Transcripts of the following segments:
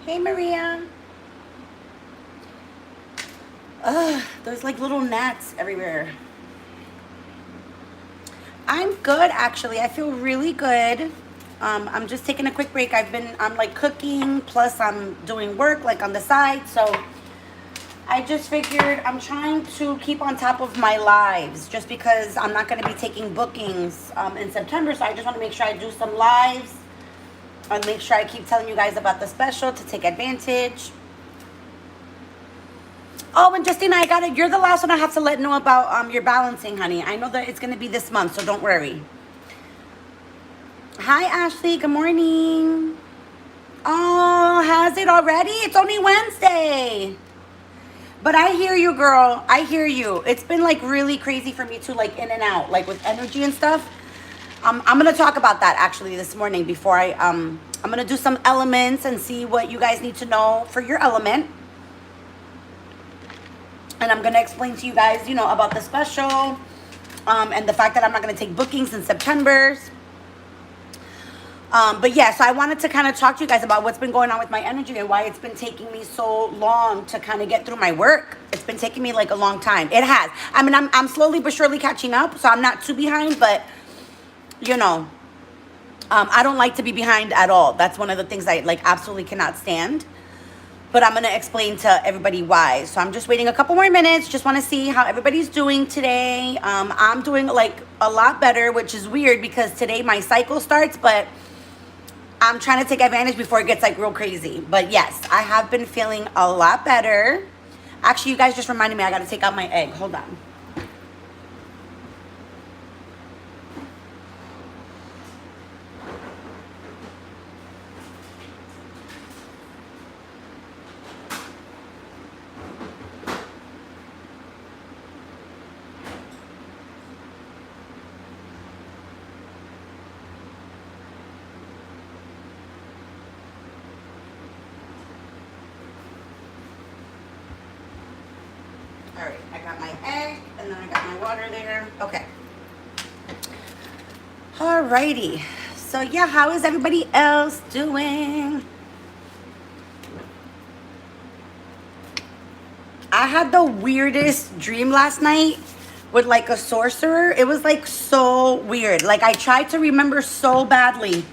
Hey, Maria. Ugh, there's like little gnats everywhere. I'm good, actually. I feel really good. I'm just taking a quick break. I'm like cooking, plus I'm doing work like on the side. So I just figured I'm trying to keep on top of my lives just because I'm not going to be taking bookings in September. So I just want to make sure I do some lives and make sure I keep telling you guys about the special to take advantage. Oh, and Justina, I got it. You're the last one I have to let know about your balancing, honey. I know that it's going to be this month, so don't worry. Hi, Ashley. Good morning. Oh, has it already? It's only Wednesday. But I hear you, girl. I hear you. It's been like really crazy for me too, like in and out, like with energy and stuff. I'm gonna talk about that actually this morning before I'm gonna do some elements and see what you guys need to know for your element. And I'm gonna explain to you guys, about the special, and the fact that I'm not gonna take bookings in September. But yeah, so I wanted to kind of talk to you guys about what's been going on with my energy and why it's been taking me so long to kind of get through my work. It's been taking me like a long time. It has. I mean, I'm slowly but surely catching up, so I'm not too behind, but I don't like to be behind at all. That's one of the things I like absolutely cannot stand. But I'm going to explain to everybody why. So I'm just waiting a couple more minutes. Just want to see how everybody's doing today. I'm doing like a lot better, which is weird because today my cycle starts, but I'm trying to take advantage before it gets like real crazy. But yes, I have been feeling a lot better. Actually, you guys just reminded me I got to take out my egg. Hold on. All right, I got my egg and then I got my water there. Okay. Alrighty. So yeah, how is everybody else doing? I had the weirdest dream last night with like a sorcerer. It was like so weird. Like I tried to remember so badly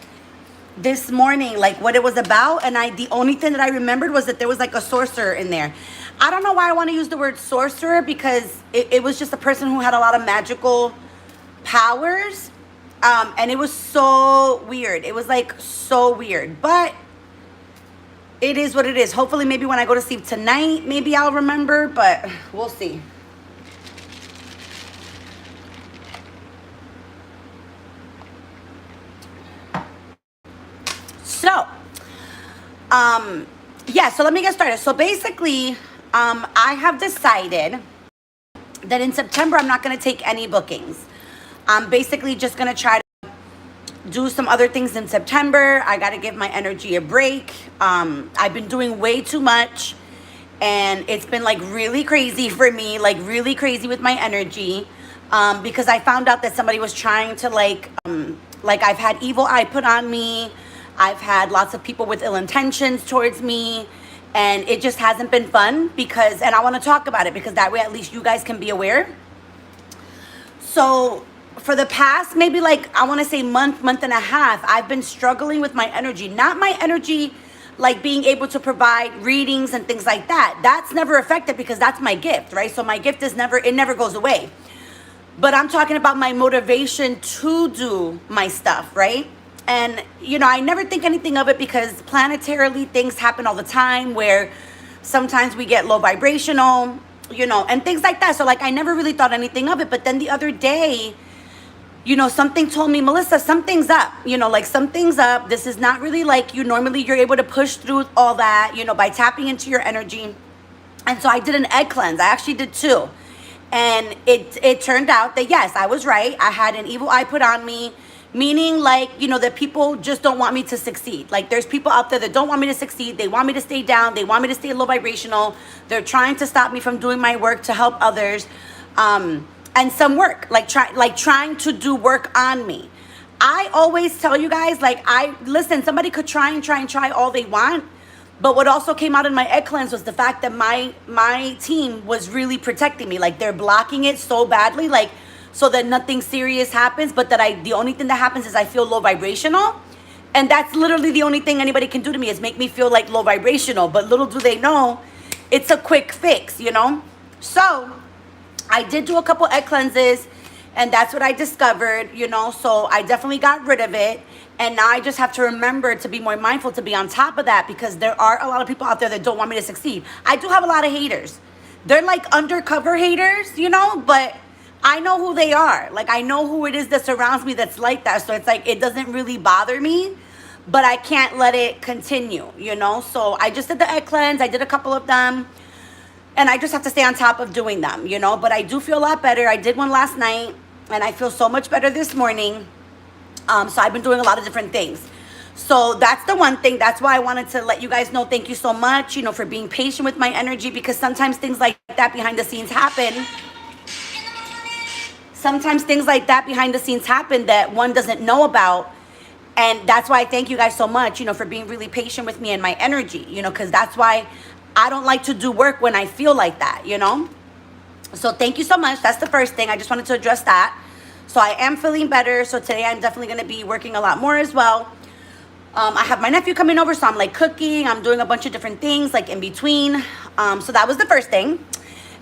this morning, like what it was about, and the only thing that I remembered was that there was like a sorcerer in there. I don't know why I want to use the word sorcerer because it was just a person who had a lot of magical powers. And it was so weird. It was like so weird, but it is what it is. Hopefully maybe when I go to sleep tonight, maybe I'll remember, but we'll see. So, yeah, so let me get started. So basically, I have decided that in September, I'm not going to take any bookings. I'm basically just going to try to do some other things in September. I got to give my energy a break. I've been doing way too much, and it's been like really crazy for me, like really crazy with my energy, because I found out that somebody was trying to like I've had evil eye put on me. I've had lots of people with ill intentions towards me, and it just hasn't been fun and I want to talk about it because that way at least you guys can be aware. So for the past maybe like I want to say month and a half, I've been struggling with my energy. Not my energy like being able to provide readings and things like that. That's never affected because that's my gift, right? So my gift never goes away. But I'm talking about my motivation to do my stuff, right? And, I never think anything of it because planetarily things happen all the time where sometimes we get low vibrational, and things like that. So, like, I never really thought anything of it. But then the other day, something told me, Melissa, something's up, like something's up. This is not really like you. Normally you're able to push through all that, by tapping into your energy. And so I did an egg cleanse. I actually did two. And it turned out that, yes, I was right. I had an evil eye put on me. Meaning like, that people just don't want me to succeed. Like there's people out there that don't want me to succeed. They want me to stay down. They want me to stay low vibrational. They're trying to stop me from doing my work to help others. And some work, trying to do work on me. I always tell you guys, listen, somebody could try all they want. But what also came out in my egg cleanse was the fact that my team was really protecting me. Like they're blocking it so badly, like so that nothing serious happens, but that the only thing that happens is I feel low vibrational. And that's literally the only thing anybody can do to me, is make me feel like low vibrational. But little do they know, it's a quick fix, you know? So I did do a couple egg cleanses, and that's what I discovered, you know? So I definitely got rid of it. And now I just have to remember to be more mindful, to be on top of that, because there are a lot of people out there that don't want me to succeed. I do have a lot of haters. They're like undercover haters, you know, but I know who they are. Like, I know who it is that surrounds me that's like that. So it's like, it doesn't really bother me, but I can't let it continue, you know? So I just did the egg cleanse. I did a couple of them, and I just have to stay on top of doing them, you know? But I do feel a lot better. I did one last night, and I feel so much better this morning. So I've been doing a lot of different things. So that's the one thing. That's why I wanted to let you guys know, thank you so much, you know, for being patient with my energy, because sometimes things like that behind the scenes happen. Sometimes things like that behind the scenes happen that one doesn't know about. And that's why I thank you guys so much, you know, for being really patient with me and my energy, you know, because that's why I don't like to do work when I feel like that, you know. So thank you so much. That's the first thing. I just wanted to address that. So I am feeling better. So today I'm definitely going to be working a lot more as well. I have my nephew coming over, so I'm like cooking. I'm doing a bunch of different things like in between. So that was the first thing.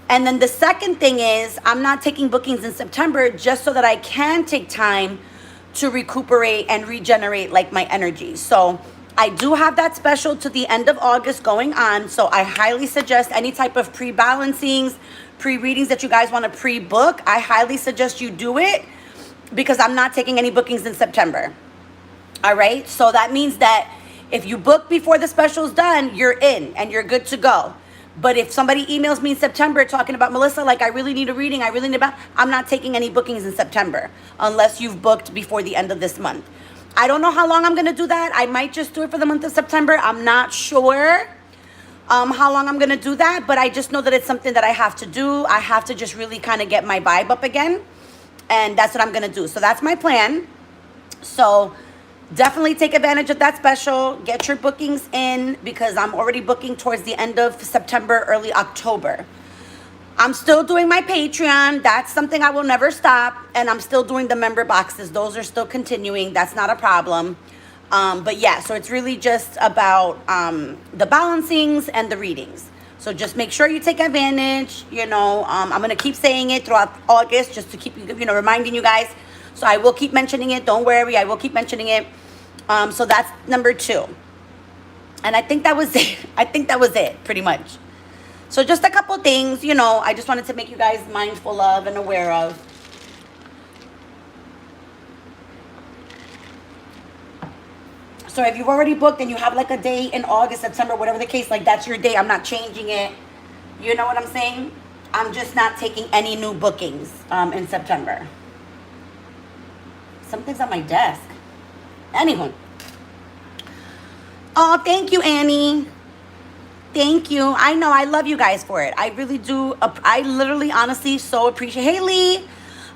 And then the second thing is I'm not taking bookings in September just so that I can take time to recuperate and regenerate like my energy. So I do have that special to the end of August going on. So I highly suggest any type of pre-balancings, pre-readings that you guys want to pre-book. I highly suggest you do it, because I'm not taking any bookings in September. All right. So that means that if you book before the special's done, you're in and you're good to go. But if somebody emails me in September talking about, Melissa, like I really need a reading, I really need I'm not taking any bookings in September unless you've booked before the end of this month. I don't know how long I'm going to do that. I might just do it for the month of September. I'm not sure how long I'm going to do that, but I just know that it's something that I have to do. I have to just really kind of get my vibe up again, and that's what I'm going to do. So that's my plan. So definitely take advantage of that special. Get your bookings in, because I'm already booking towards the end of September, early October. I'm still doing my Patreon. That's something I will never stop. And I'm still doing the member boxes. Those are still continuing. That's not a problem. But yeah, so it's really just about the balancings and the readings. So just make sure you take advantage. You know, I'm going to keep saying it throughout August just to keep, you know, reminding you guys. So I will keep mentioning it. Don't worry. I will keep mentioning it. So that's number 2. And I think that was it. I think that was it pretty much. So just a couple things, you know, I just wanted to make you guys mindful of and aware of. So if you've already booked and you have like a day in August, September, whatever the case, like that's your day. I'm not changing it. You know what I'm saying? I'm just not taking any new bookings in September. Something's on my desk. Anyway. Oh, thank you, Annie. Thank you. I know. I love you guys for it. I really do. I literally, honestly, so appreciate Haley.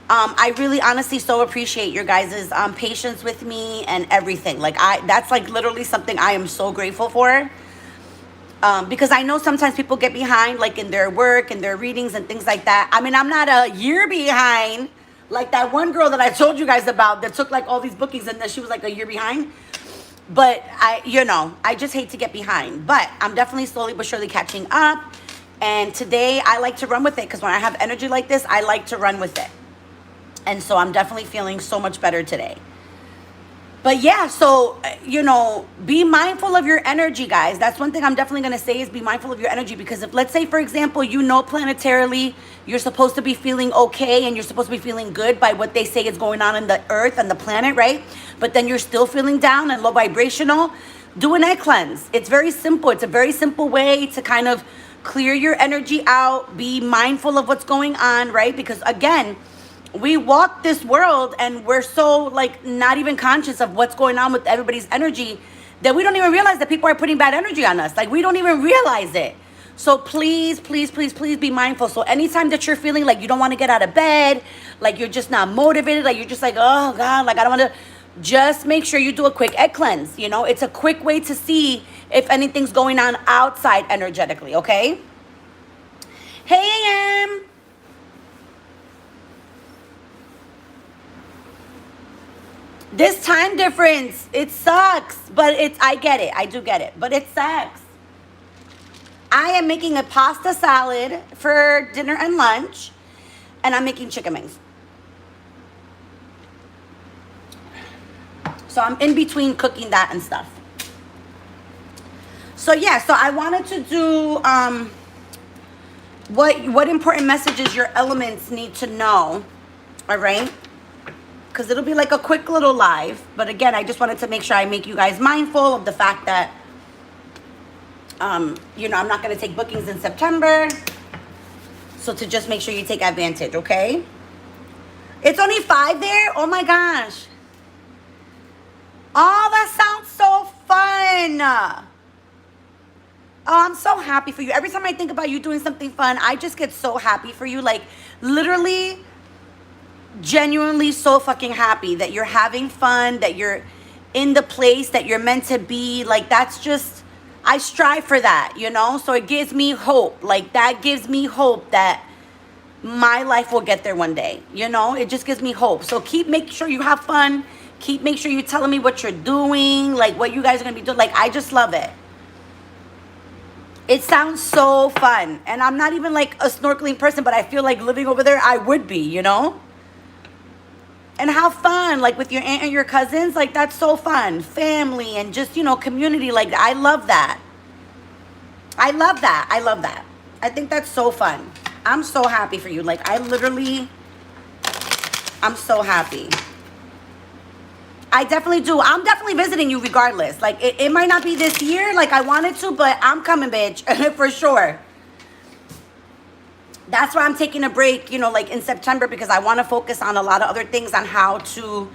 I really, honestly, so appreciate your guys' patience with me and everything. Like, that's like literally something I am so grateful for. Because I know sometimes people get behind, like in their work and their readings and things like that. I mean, I'm not a year behind, like that one girl that I told you guys about that took like all these bookings and then she was like a year behind. But I just hate to get behind. But I'm definitely slowly but surely catching up. And today I like to run with it, because when I have energy like this, I like to run with it. And so I'm definitely feeling so much better today. But yeah, so, be mindful of your energy, guys. That's one thing I'm definitely going to say, is be mindful of your energy. Because if, let's say, for example, planetarily, you're supposed to be feeling okay and you're supposed to be feeling good by what they say is going on in the earth and the planet, right? But then you're still feeling down and low vibrational, do an egg cleanse. It's very simple. It's a very simple way to kind of clear your energy out, be mindful of what's going on, right? Because again, we walk this world and we're so like not even conscious of what's going on with everybody's energy that we don't even realize that people are putting bad energy on us. Like, we don't even realize it. So please, please, please, please be mindful. So anytime that you're feeling like you don't want to get out of bed, like you're just not motivated, like you're just like, oh God, like I don't want to, just make sure you do a quick egg cleanse. You know, it's a quick way to see if anything's going on outside energetically, okay? Hey, AM. This time difference, it sucks, but I get it. I do get it, but it sucks. I am making a pasta salad for dinner and lunch, and I'm making chicken wings. So I'm in between cooking that and stuff. So yeah, so I wanted to do what important messages your elements need to know, all right? Because it'll be like a quick little live. But again, I just wanted to make sure I make you guys mindful of the fact that, you know, I'm not going to take bookings in September. So to just make sure you take advantage, okay? It's only 5 there? Oh my gosh. Oh, that sounds so fun. Oh, I'm so happy for you. Every time I think about you doing something fun, I just get so happy for you. Like, literally, genuinely so fucking happy that you're having fun, that you're in the place that you're meant to be. Like, that's just, I strive for that, you know? So it gives me hope. Like, that gives me hope that my life will get there one day, you know? It just gives me hope. So make sure you have fun. Make sure you're telling me what you're doing, like what you guys are going to be doing. Like, I just love it. It sounds so fun. And I'm not even like a snorkeling person, but I feel like living over there, I would be, you know? And how fun, like with your aunt and your cousins, like that's so fun. Family and just, you know, community. Like, I love that. I love that. I love that. I think that's so fun. I'm so happy for you. Like, I'm so happy. I definitely do. I'm definitely visiting you regardless. Like, it might not be this year like I wanted to, but I'm coming, bitch, for sure. That's why I'm taking a break, you know, like in September, because I want to focus on a lot of other things, on how to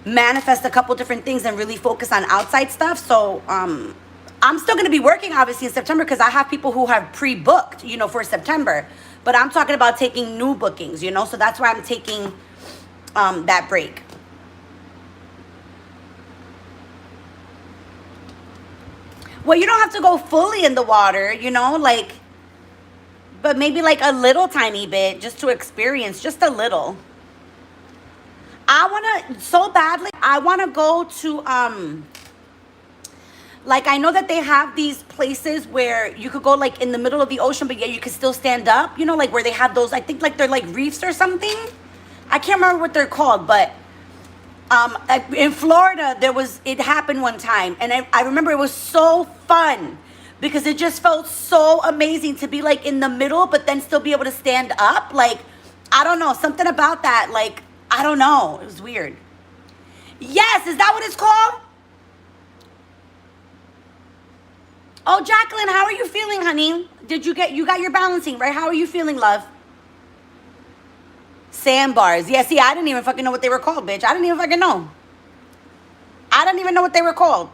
manifest a couple different things and really focus on outside stuff. So I'm still going to be working, obviously, in September, because I have people who have pre-booked, you know, for September. But I'm talking about taking new bookings, you know, so that's why I'm taking that break. Well, you don't have to go fully in the water, you know, like, but maybe like a little tiny bit just to experience, just a little. I want to, so badly, I want to go to, like, I know that they have these places where you could go like in the middle of the ocean, but yeah, you could still stand up, you know, like where they have those, I think like they're like reefs or something. I can't remember what they're called, but in Florida, it happened one time, and I remember it was so fun because it just felt so amazing to be like in the middle, but then still be able to stand up. Like, I don't know, something about that. Like, I don't know, it was weird. Yes, is that what it's called? Oh, Jacqueline, how are you feeling, honey? You got your balancing, right? How are you feeling, love? Sandbars. Yeah, see, I didn't even fucking know what they were called, bitch. I didn't even fucking know. I didn't even know what they were called.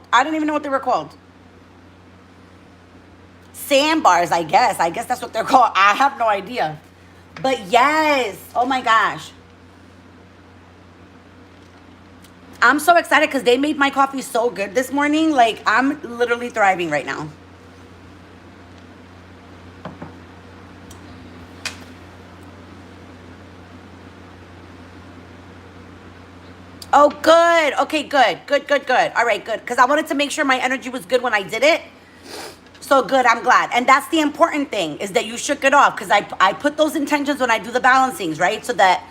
Sandbars, I guess. I guess that's what they're called. I have no idea. But yes. Oh my gosh. I'm so excited because they made my coffee so good this morning. Like, I'm literally thriving right now. Oh, good. Okay, good. Good. All right, good. Because I wanted to make sure my energy was good when I did it. So good, I'm glad. And that's the important thing, is that you shook it off. Because I put those intentions when I do the balancings, right? So that,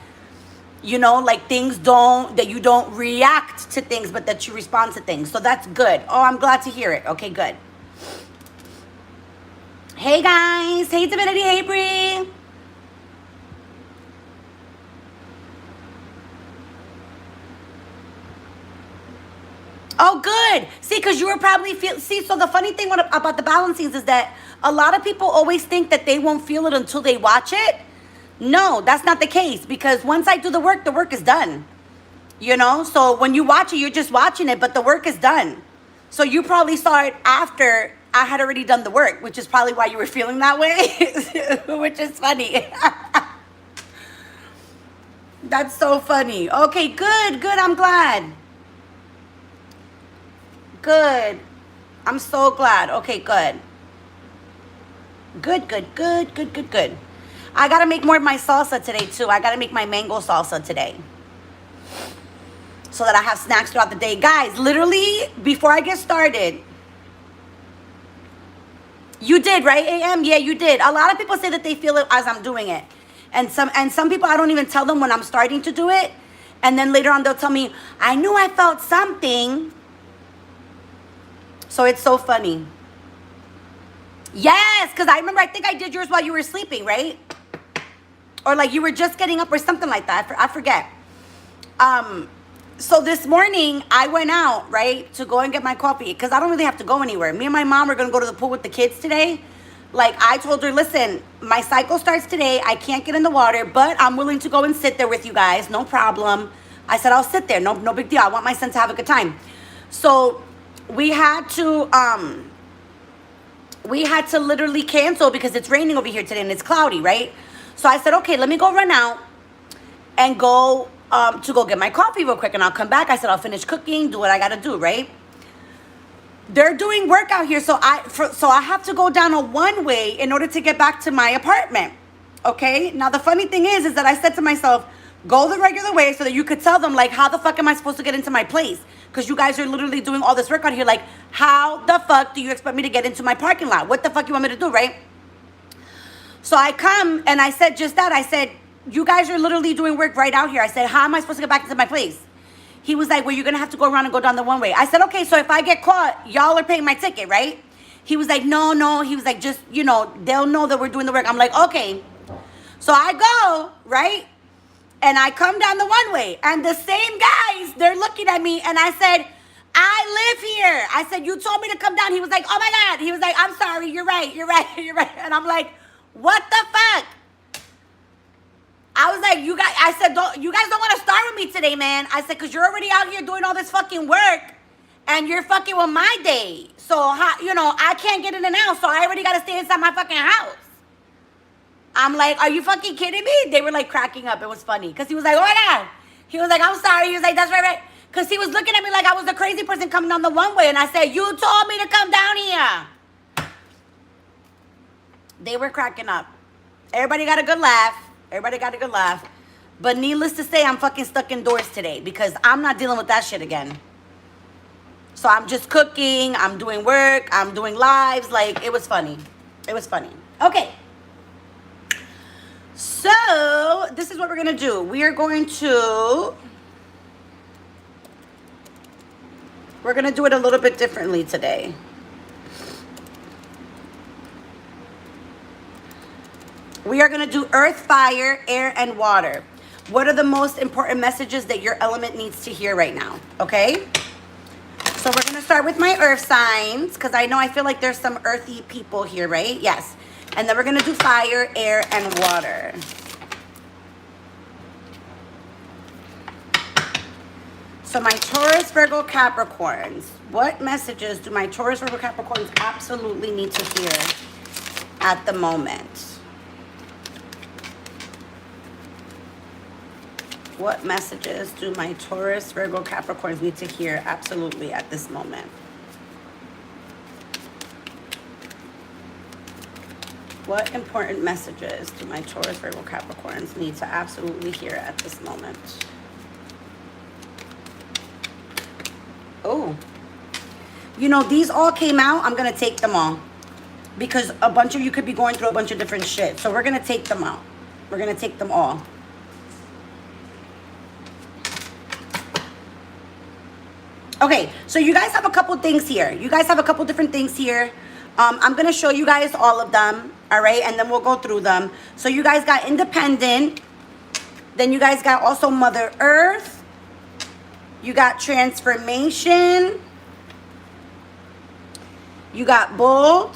you know, like that you don't react to things, but that you respond to things. So that's good. Oh, I'm glad to hear it. Okay, good. Hey, guys. Hey, Divinity. Hey, Bree. Oh, good. See, because you were probably so the funny thing about the balancings is that a lot of people always think that they won't feel it until they watch it. No, that's not the case, because once I do the work is done. You know, so when you watch it, you're just watching it, but the work is done. So you probably saw it after I had already done the work, which is probably why you were feeling that way, which is funny. That's so funny. Okay, good. I'm glad. good. I'm so glad. Okay, good. Good. I gotta make more of my salsa today too. I gotta make my mango salsa today, so that I have snacks throughout the day. Guys, literally, before I get started, you did, right, AM? Yeah, you did. A lot of people say that they feel it as I'm doing it. And some people, I don't even tell them when I'm starting to do it. And then later on, they'll tell me, I knew I felt something. So it's so funny. Yes, because I remember, I think I did yours while you were sleeping, right? Or like you were just getting up or something like that. I forget. So this morning, I went out, right, to go and get my coffee. Because I don't really have to go anywhere. Me and my mom are going to go to the pool with the kids today. Like, I told her, listen, my cycle starts today. I can't get in the water, but I'm willing to go and sit there with you guys. No problem. I said, I'll sit there. No big deal. I want my son to have a good time. So we had to literally cancel because it's raining over here today and it's cloudy, right? So I said, okay, let me go run out and go to go get my coffee real quick, and I'll come back. I said, I'll finish cooking, do what I got to do, right? They're doing work out here, so I have to go down a one-way in order to get back to my apartment, okay? Now, the funny thing is that I said to myself, go the regular way so that you could tell them, like, how the fuck am I supposed to get into my place? Because you guys are literally doing all this work out here. Like, how the fuck do you expect me to get into my parking lot? What the fuck you want me to do, right? So I come, and I said just that. I said, you guys are literally doing work right out here. I said, how am I supposed to get back into my place? He was like, well, you're going to have to go around and go down the one way. I said, okay, so if I get caught, y'all are paying my ticket, right? He was like, no. He was like, just, they'll know that we're doing the work. I'm like, okay. So I go, right? And I come down the one way. And the same guys, they're looking at me. And I said, I live here. I said, you told me to come down. He was like, oh, my God. He was like, I'm sorry. You're right. And I'm like, what the fuck? I was like, you guys don't want to start with me today, man. I said, because you're already out here doing all this fucking work, and you're fucking with my day. So, I can't get in and out, so I already got to stay inside my fucking house. I'm like, are you fucking kidding me? They were like cracking up. It was funny. Because he was like, oh my God. He was like, I'm sorry. He was like, that's right. Because he was looking at me like I was the crazy person coming down the one way. And I said, you told me to come down here. They were cracking up. Everybody got a good laugh. But needless to say, I'm fucking stuck indoors today because I'm not dealing with that shit again. So I'm just cooking. I'm doing work. I'm doing lives. Like, it was funny. Okay. So this is what we're going to do. We are going to do it a little bit differently today. We are going to do earth, fire, air, and water. What are the most important messages that your element needs to hear right now? Okay? So we're going to start with my earth signs because I feel like there's some earthy people here, right? Yes. And then we're going to do fire, air, and water. So my Taurus, Virgo, Capricorns. What messages do my Taurus, Virgo, Capricorns absolutely need to hear at the moment? What messages do my Taurus, Virgo, Capricorns need to hear absolutely at this moment? What important messages do my Taurus, Virgo, Capricorns need to absolutely hear at this moment? Oh. These all came out. I'm going to take them all. Because a bunch of you could be going through a bunch of different shit. So we're going to take them out. We're going to take them all. Okay, so you guys have a couple things here. You guys have a couple different things here. I'm going to show you guys all of them, all right? And then we'll go through them. So you guys got independent. Then you guys got also Mother Earth. You got transformation. You got bold.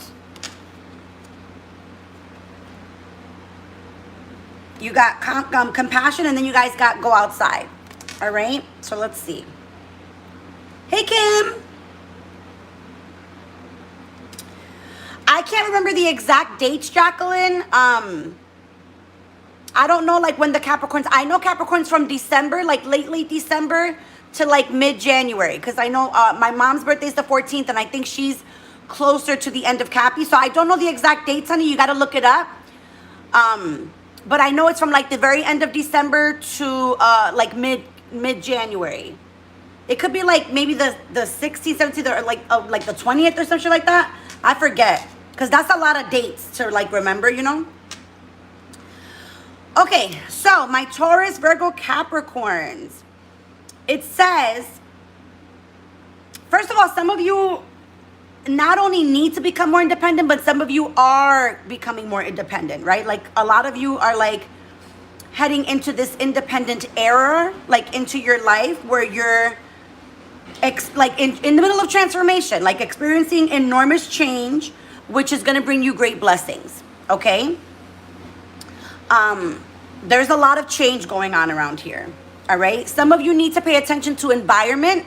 You got compassion. And then you guys got go outside, all right? So let's see. Hey, Kim. I can't remember the exact dates, Jacqueline. I don't know, like, when the Capricorns... I know Capricorns from December, like, late December to like mid-January, because I know my mom's birthday is the 14th, and I think she's closer to the end of Cappy. So I don't know the exact dates, honey. You got to look it up. But I know it's from like the very end of December to like mid-January. It could be like maybe the 16th, 17th, or like the 20th or something like that. I forget, because that's a lot of dates to like remember, you know. Okay, so my Taurus, Virgo, Capricorns. It says, first of all, some of you not only need to become more independent, but some of you are becoming more independent, right? Like a lot of you are like heading into this independent era, like into your life where you're like in the middle of transformation, like experiencing enormous change, which is going to bring you great blessings. Okay. There's a lot of change going on around here. All right. Some of you need to pay attention to environment.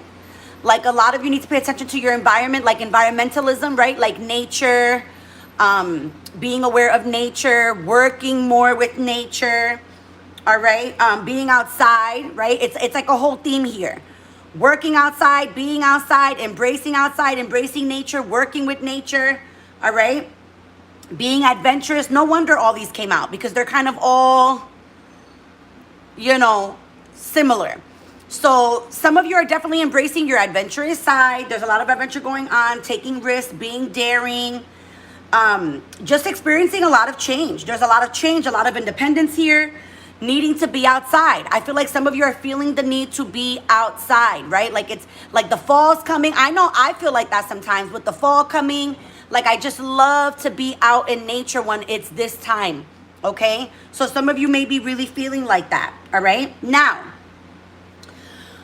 Like a lot of you need to pay attention to your environment, like environmentalism, right? Like nature, being aware of nature, working more with nature. All right. Being outside, right? It's like a whole theme here. Working outside, being outside, embracing nature, working with nature. All right. Being adventurous. No wonder all these came out, because they're kind of all, you know, similar. So some of you are definitely embracing your adventurous side. There's a lot of adventure going on, taking risks, being daring, just experiencing a lot of change. There's a lot of change, a lot of independence here, needing to be outside. I feel like some of you are feeling the need to be outside, right? Like it's like the fall's coming. I know I feel like that sometimes with the fall coming. Like I just love to be out in nature when it's this time, okay? So some of you may be really feeling like that, all right? Now,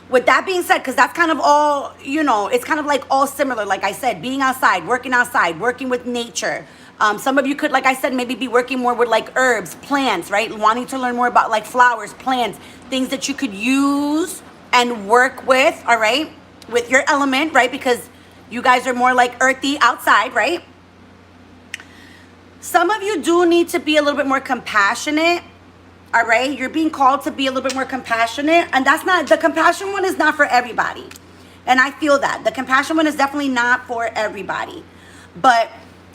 with that being said, because that's kind of all, you know, it's kind of like all similar. Like I said, being outside, working with nature. Some of you could, like I said, maybe be working more with like herbs, plants, right? Wanting to learn more about like flowers, plants, things that you could use and work with, all right? With your element, right? Because you guys are more like earthy outside, right? Some of you do need to be a little bit more compassionate. All right, you're being called to be a little bit more compassionate, and that's not, the compassion one is not for everybody. And I feel that the compassion one is definitely not for everybody. But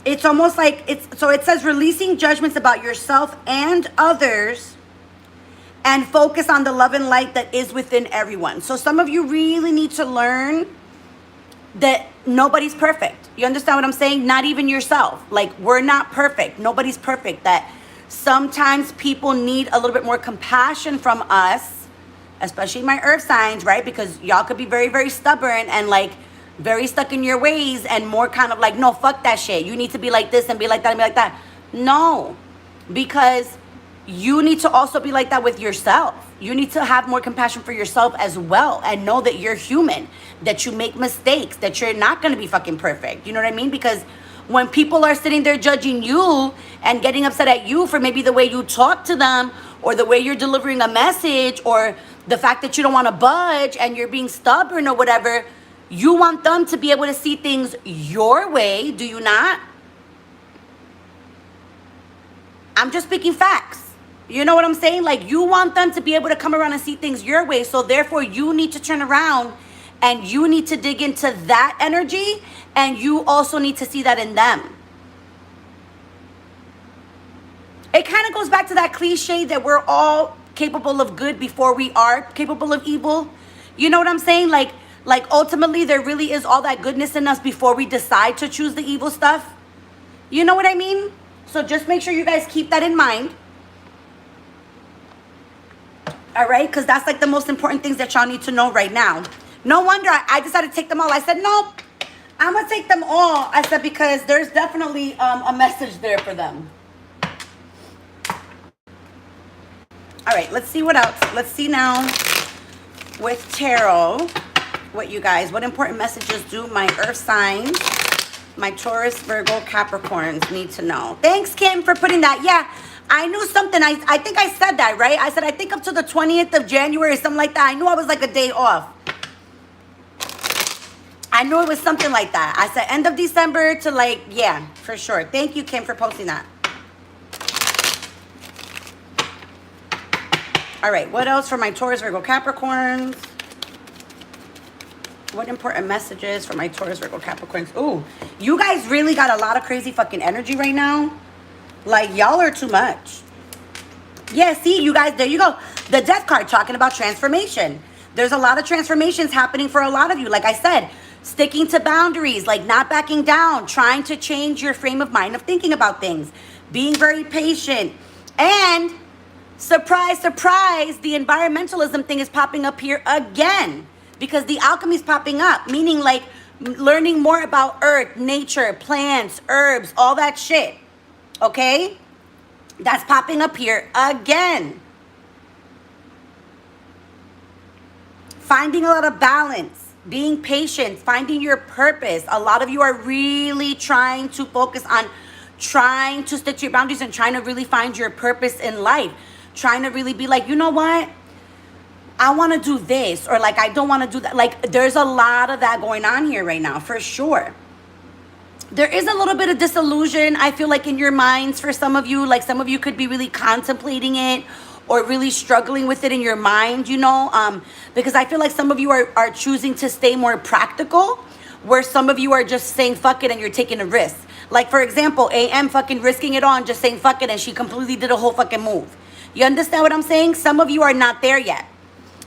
it's almost like so it says releasing judgments about yourself and others and focus on the love and light that is within everyone. So some of you really need to learn that nobody's perfect. You understand what I'm saying? Not even yourself. Like, we're not perfect. Nobody's perfect. That sometimes people need a little bit more compassion from us, especially my earth signs, right? Because y'all could be very, very stubborn and like very stuck in your ways and more kind of like, no, fuck that shit. You need to be like this and be like that and be like that. No, because you need to also be like that with yourself. You need to have more compassion for yourself as well and know that you're human, that you make mistakes, that you're not going to be fucking perfect. You know what I mean? Because when people are sitting there judging you and getting upset at you for maybe the way you talk to them or the way you're delivering a message or the fact that you don't want to budge and you're being stubborn or whatever, you want them to be able to see things your way, do you not? I'm just speaking facts. You know what I'm saying? Like, you want them to be able to come around and see things your way. So therefore, you need to turn around and you need to dig into that energy, and you also need to see that in them. It kind of goes back to that cliche that we're all capable of good before we are capable of evil. You know what I'm saying? Like ultimately, there really is all that goodness in us before we decide to choose the evil stuff. You know what I mean? So just make sure you guys keep that in mind. All right? Because that's like the most important things that y'all need to know right now. No wonder I decided to take them all. I said, no, I'm going to take them all. I said, because there's definitely a message there for them. All right, let's see what else. Let's see now with tarot, what important messages do my earth signs, my Taurus, Virgo, Capricorns need to know. Thanks, Kim, for putting that. Yeah, I knew something. I think I said that, right? I said, I think up to the 20th of January, something like that. I knew I was like a day off. I knew it was something like that. I said end of December to like, yeah, for sure. Thank you, Kim, for posting that. All right, what else for my Taurus, Virgo, Capricorns? What important messages for my Taurus, Virgo, Capricorns? Ooh, you guys really got a lot of crazy fucking energy right now. Like, y'all are too much. Yeah, see, you guys, there you go. The Death card talking about transformation. There's a lot of transformations happening for a lot of you. Like I said, sticking to boundaries, like not backing down, trying to change your frame of mind of thinking about things, being very patient. And surprise, surprise, the environmentalism thing is popping up here again because the alchemy is popping up, meaning like learning more about earth, nature, plants, herbs, all that shit. Okay? That's popping up here again. Finding a lot of balance, being patient, finding your purpose. A lot of you are really trying to focus on trying to stick to your boundaries and trying to really find your purpose in life. Trying to really be like, you know what? I want to do this, or like, I don't want to do that. Like, there's a lot of that going on here right now, for sure. There is a little bit of disillusion, I feel like, in your minds for some of you. Like, some of you could be really contemplating it or really struggling with it in your mind, you know, because I feel like some of you are choosing to stay more practical, where some of you are just saying fuck it and you're taking a risk. Like, for example, AM fucking risking it on, just saying fuck it, and she completely did a whole fucking move. You understand what I'm saying? Some of you are not there yet.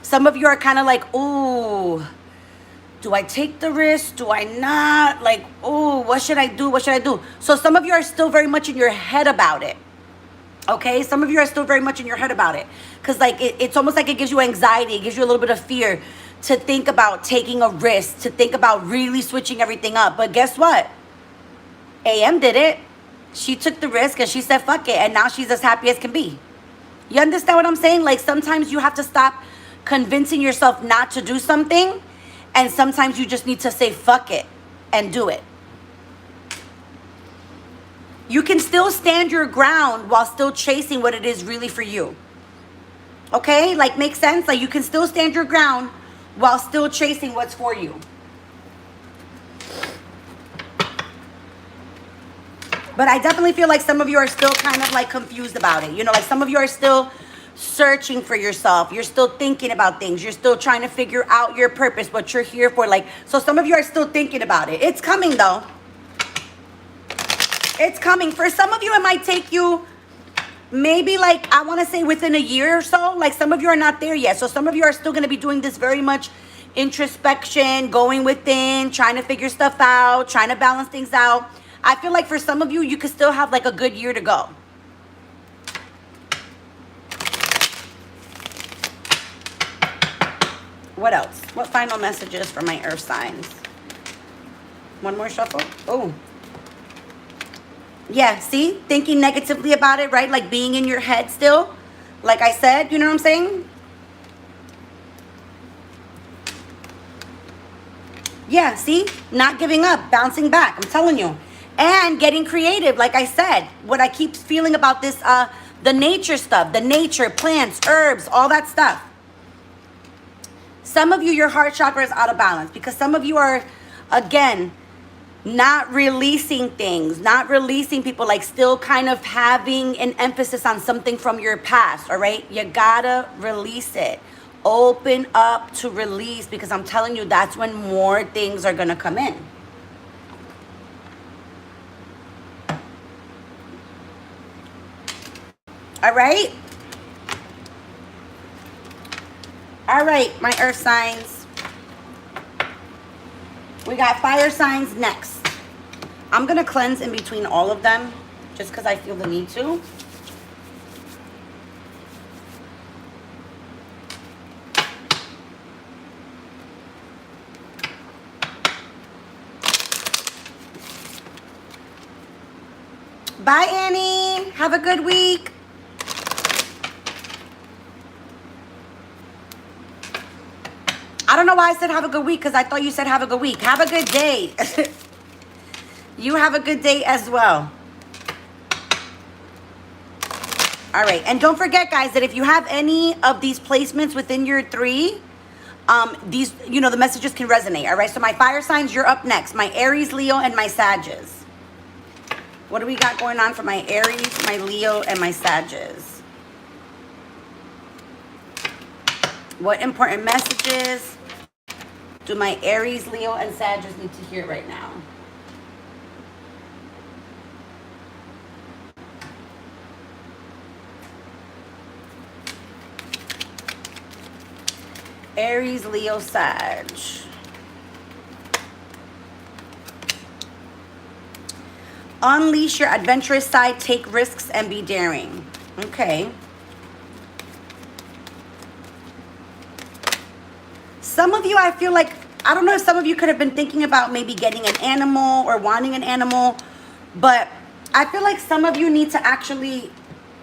Some of you are kind of like, ooh, do I take the risk? Do I not? Like, ooh, what should I do? What should I do? So some of you are still very much in your head about it. Okay, some of you are still very much in your head about it. Because like it's almost like it gives you anxiety. It gives you a little bit of fear to think about taking a risk, to think about really switching everything up. But guess what? AM did it. She took the risk and she said fuck it. And now she's as happy as can be. You understand what I'm saying? Like, sometimes you have to stop convincing yourself not to do something. And sometimes you just need to say fuck it and do it. You can still stand your ground while still chasing what it is really for you. Okay? Like, makes sense? Like, you can still stand your ground while still chasing what's for you. But I definitely feel like some of you are still kind of like confused about it. You know, like some of you are still searching for yourself. You're still thinking about things. You're still trying to figure out your purpose, what you're here for. Like, so some of you are still thinking about it. It's coming though. It's coming. For some of you, it might take you maybe like, I want to say within a year or so. Like, some of you are not there yet. So some of you are still going to be doing this very much introspection, going within, trying to figure stuff out, trying to balance things out. I feel like for some of you, you could still have like a good year to go. What else? What final messages for my earth signs? One more shuffle. Oh. Yeah, see? Thinking negatively about it, right? Like being in your head still. Like I said, you know what I'm saying? Yeah, see? Not giving up, bouncing back. I'm telling you. And getting creative, like I said. What I keep feeling about this, the nature stuff. The nature, plants, herbs, all that stuff. Some of you, your heart chakra is out of balance because some of you are, again, not releasing things, not releasing people, like still kind of having an emphasis on something from your past, all right? You gotta release it. Open up to release, because I'm telling you, that's when more things are gonna come in. All right? All right, my earth signs. We got fire signs next. I'm going to cleanse in between all of them just because I feel the need to. Bye, Annie. Have a good week. I don't know why I said have a good week, because I thought you said have a good week. Have a good day. You have a good day as well. All right. And don't forget, guys, that if you have any of these placements within your three, these, you know, the messages can resonate. All right. So my fire signs, you're up next. My Aries, Leo, and my Sagittarius. What do we got going on for my Aries, my Leo, and my Sagittarius? What important messages Do my Aries, Leo, and Sagittarius need to hear it right now? Aries, Leo, Sag. Unleash your adventurous side, take risks, and be daring. Okay. Some of you, I feel like, I don't know if some of you could have been thinking about maybe getting an animal or wanting an animal, but I feel like some of you need to actually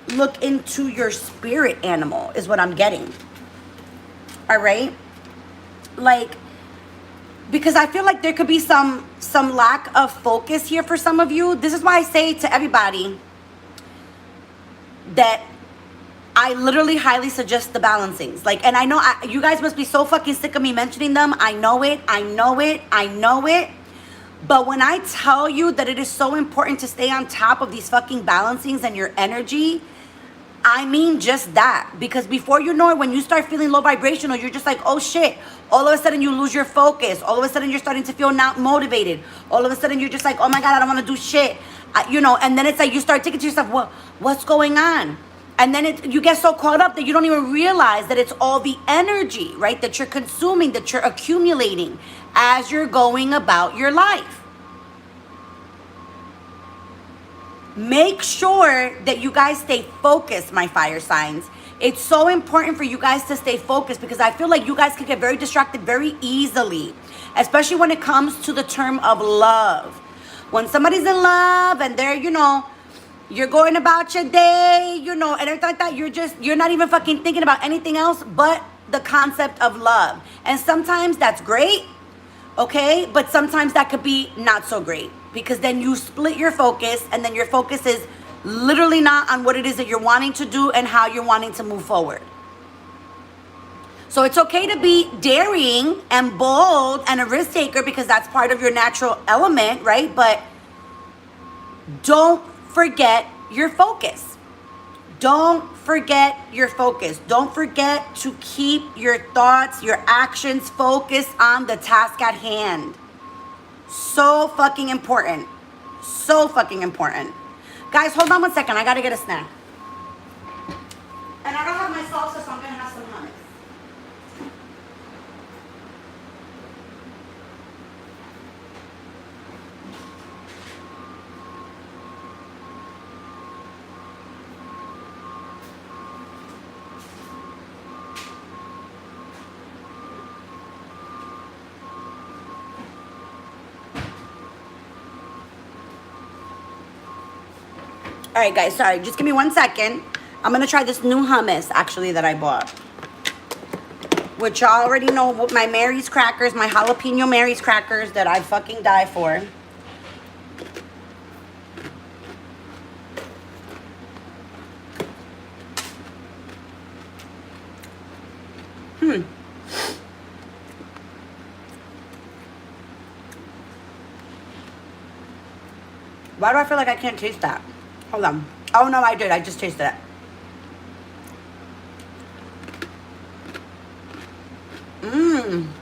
look into your spirit animal is what I'm getting. All right? Like, because I feel like there could be some lack of focus here for some of you. This is why I say to everybody that I literally highly suggest the balancings. Like, and I know you guys must be so fucking sick of me mentioning them. I know it. I know it. I know it. But when I tell you that it is so important to stay on top of these fucking balancings and your energy, I mean just that. Because before you know it, when you start feeling low vibrational, you're just like, oh shit. All of a sudden you lose your focus. All of a sudden you're starting to feel not motivated. All of a sudden you're just like, oh my God, I don't want to do shit. You know, and then it's like you start thinking to yourself, well, what's going on? And then you get so caught up that you don't even realize that it's all the energy, right? That you're consuming, that you're accumulating as you're going about your life. Make sure that you guys stay focused, my fire signs. It's so important for you guys to stay focused because I feel like you guys can get very distracted very easily, especially when it comes to the term of love. When somebody's in love and they're, you know, you're going about your day, you know, and everything like that, you're not even fucking thinking about anything else but the concept of love. And sometimes that's great, okay? But sometimes that could be not so great because then you split your focus and then your focus is literally not on what it is that you're wanting to do and how you're wanting to move forward. So it's okay to be daring and bold and a risk taker because that's part of your natural element, right? But don't forget your focus. Don't forget your focus. Don't forget to keep your thoughts, your actions focused on the task at hand. So fucking important. So fucking important. Guys, hold on 1 second. I gotta get a snack. And I don't have my salsa, so I'm gonna have some hummus. All right, guys, sorry. Just give me 1 second. I'm going to try this new hummus, actually, that I bought. Which y'all already know my Mary's crackers, my jalapeno Mary's crackers that I fucking die for. Why do I feel like I can't taste that? Hold on. Oh, no, I did. I just tasted it.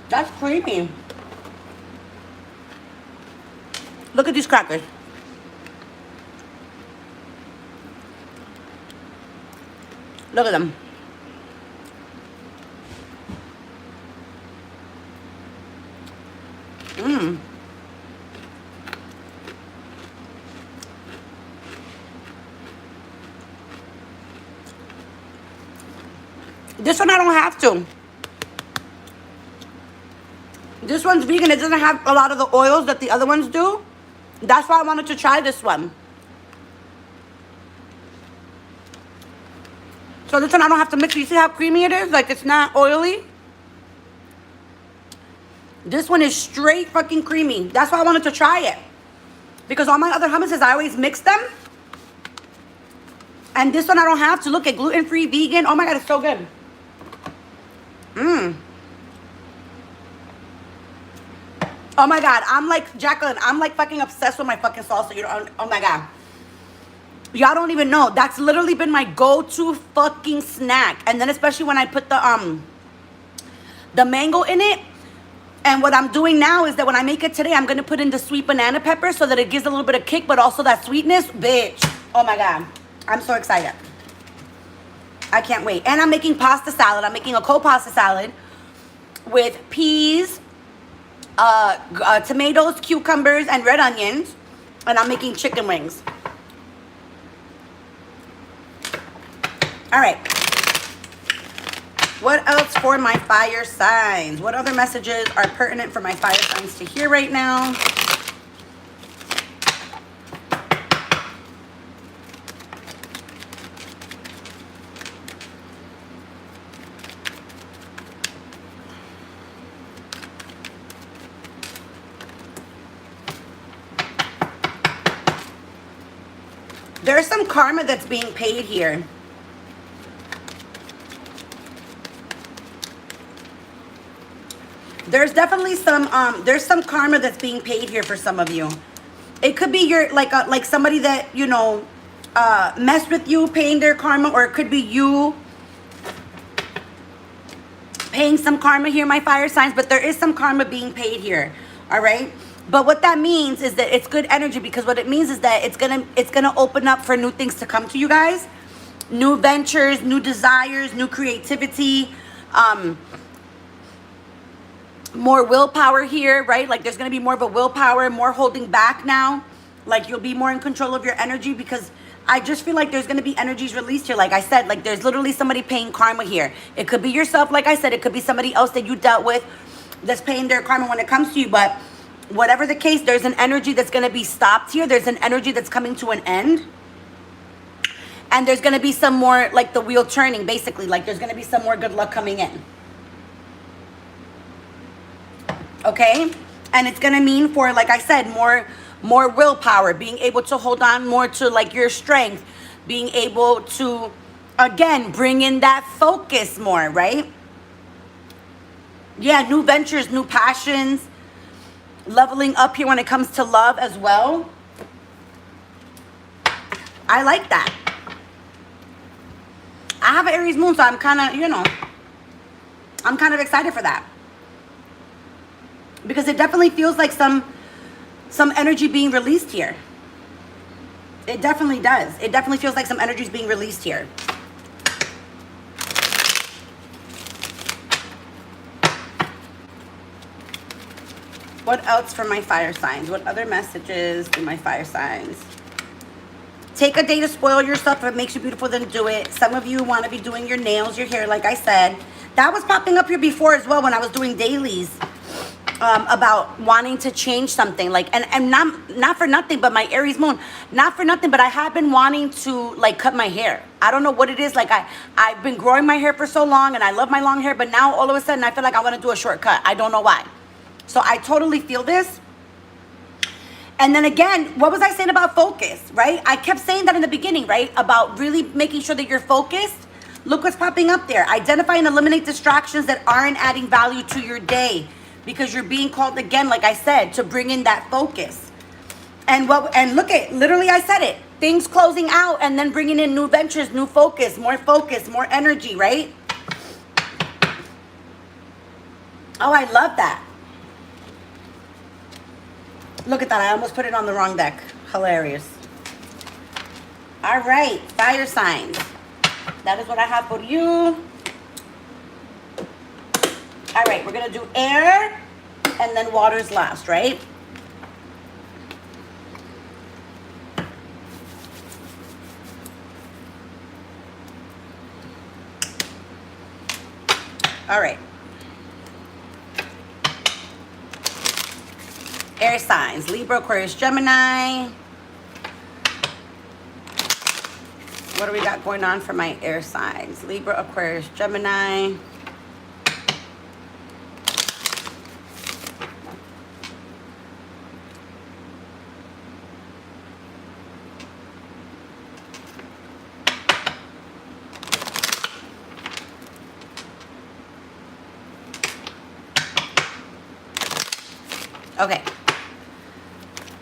That's creamy. Look at these crackers. Look at them. This one I don't have to. This one's vegan. It doesn't have a lot of the oils that the other ones do. That's why I wanted to try this one. So this one I don't have to mix. You see how creamy it is? Like it's not oily. This one is straight fucking creamy. That's why I wanted to try it. Because all my other hummuses, I always mix them. And this one I don't have to. Look at gluten-free, vegan. Oh my God, it's so good. Oh my God, I'm like, Jacqueline, I'm like fucking obsessed with my fucking salsa. You know, oh my God. Y'all don't even know. That's literally been my go-to fucking snack. And then especially when I put the mango in it, And what I'm doing now is that when I make it today, I'm going to put in the sweet banana pepper so that it gives a little bit of kick, but also that sweetness. Bitch. Oh my God. I'm so excited. I can't wait. And I'm making pasta salad. I'm making a cold pasta salad with peas, tomatoes, cucumbers, and red onions. And I'm making chicken wings. All right. What else for my fire signs? What other messages are pertinent for my fire signs to hear right now? There's some karma that's being paid here. There's definitely some there's some karma that's being paid here for some of you. It could be your like somebody that, you know, messed with you paying their karma, or it could be you paying some karma here, my fire signs, but there is some karma being paid here. All right? But what that means is that it's good energy, because what it means is that it's gonna open up for new things to come to you guys. New ventures, new desires, new creativity, more willpower here, right? Like there's gonna be more of a willpower, more holding back now. Like you'll be more in control of your energy, because I just feel like there's gonna be energies released here. Like I said, like there's literally somebody paying karma here. It could be yourself, like I said, it could be somebody else that you dealt with that's paying their karma when it comes to you. But whatever the case, there's an energy that's gonna be stopped here. There's an energy that's coming to an end. And there's gonna be some more, like the wheel turning, basically. Like there's gonna be some more good luck coming in. Okay? And it's gonna mean, for, like I said, more willpower, being able to hold on more to like your strength, being able to, again, bring in that focus more, right? Yeah, new ventures, new passions, leveling up here when it comes to love as well. I like that. I have an Aries moon, so I'm kind of, you know, I'm kind of excited for that. Because it definitely feels like some energy being released here. It definitely does. It definitely feels like some energy is being released here. What else for my fire signs? What other messages do my fire signs? Take a day to spoil yourself. If it makes you beautiful, then do it. Some of you want to be doing your nails, your hair, like I said. That was popping up here before as well when I was doing dailies. About wanting to change something, like, and not for nothing, but my Aries moon, not for nothing, but I have been wanting to like cut my hair. I don't know what it is. Like I've been growing my hair for so long, and I love my long hair, but now all of a sudden I feel like I want to do a shortcut. I don't know why. So I totally feel this. And then again, what was I saying about focus, right? I kept saying that in the beginning, right? About really making sure that you're focused. Look what's popping up there. Identify and eliminate distractions that aren't adding value to your day. Because you're being called, again, like I said, to bring in that focus. And look at, literally I said it. Things closing out and then bringing in new ventures, new focus, more energy, right? Oh, I love that. Look at that. I almost put it on the wrong deck. Hilarious. All right. Fire signs. That is what I have for you. All right, we're going to do air and then water's last, right? All right. Air signs, Libra, Aquarius, Gemini. What do we got going on for my air signs? Libra, Aquarius, Gemini. Okay.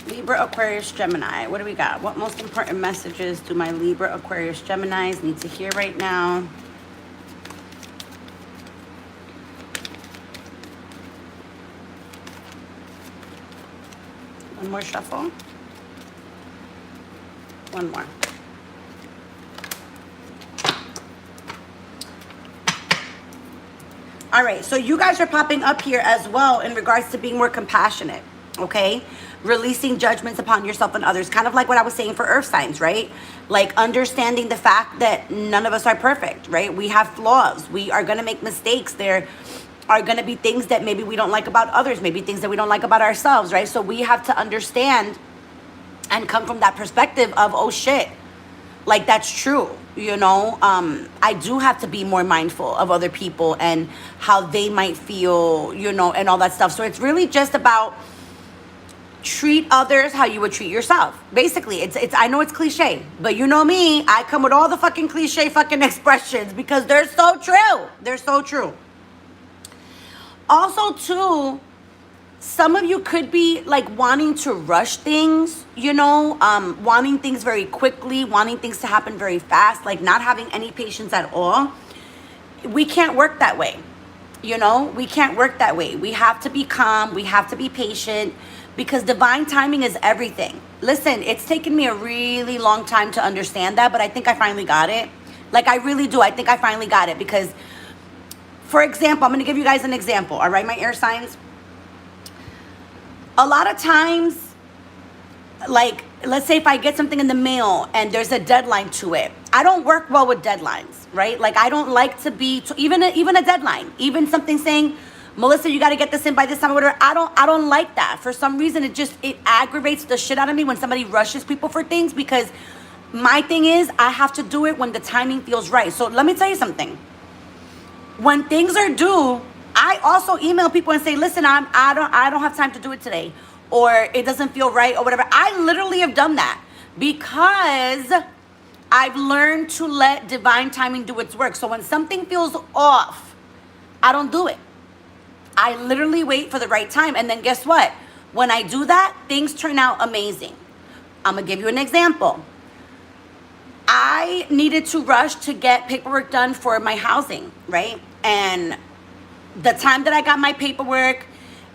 Libra, Aquarius, Gemini. What do we got? What most important messages do my Libra, Aquarius, Geminis need to hear right now? One more shuffle. One more. All right, so you guys are popping up here as well in regards to being more compassionate, okay? Releasing judgments upon yourself and others, kind of like what I was saying for earth signs, right? Like understanding the fact that none of us are perfect, right? We have flaws. We are going to make mistakes. There are going to be things that maybe we don't like about others, maybe things that we don't like about ourselves, right? So we have to understand and come from that perspective of, oh shit, like that's true, you know. I do have to be more mindful of other people and how they might feel, you know, and all that stuff. So it's really just about treat others how you would treat yourself. Basically, it's I know it's cliche, but you know me, I come with all the fucking cliche fucking expressions because they're so true. They're so true. Also, too, some of you could be like wanting to rush things, you know, wanting things very quickly, wanting things to happen very fast, like not having any patience at all. We can't work that way, you know, we can't work that way. We have to be calm, we have to be patient, because divine timing is everything. Listen, it's taken me a really long time to understand that, but I think I finally got it. Like, I really do. I think I finally got it because, for example, I'm going to give you guys an example, all right, my air signs? A lot of times, like, let's say if I get something in the mail and there's a deadline to it, I don't work well with deadlines, right? Like, I don't like to be, even a deadline, even something saying, Melissa, you got to get this in by this time or whatever. I don't like that. For some reason, it aggravates the shit out of me when somebody rushes people for things, because my thing is I have to do it when the timing feels right. So let me tell you something. When things are due, I also email people and say, listen, I don't have time to do it today, or it doesn't feel right or whatever. I literally have done that because I've learned to let divine timing do its work. So when something feels off, I don't do it. I literally wait for the right time. And then guess what? When I do that, things turn out amazing. I'm going to give you an example. I needed to rush to get paperwork done for my housing, right? And the time that I got my paperwork,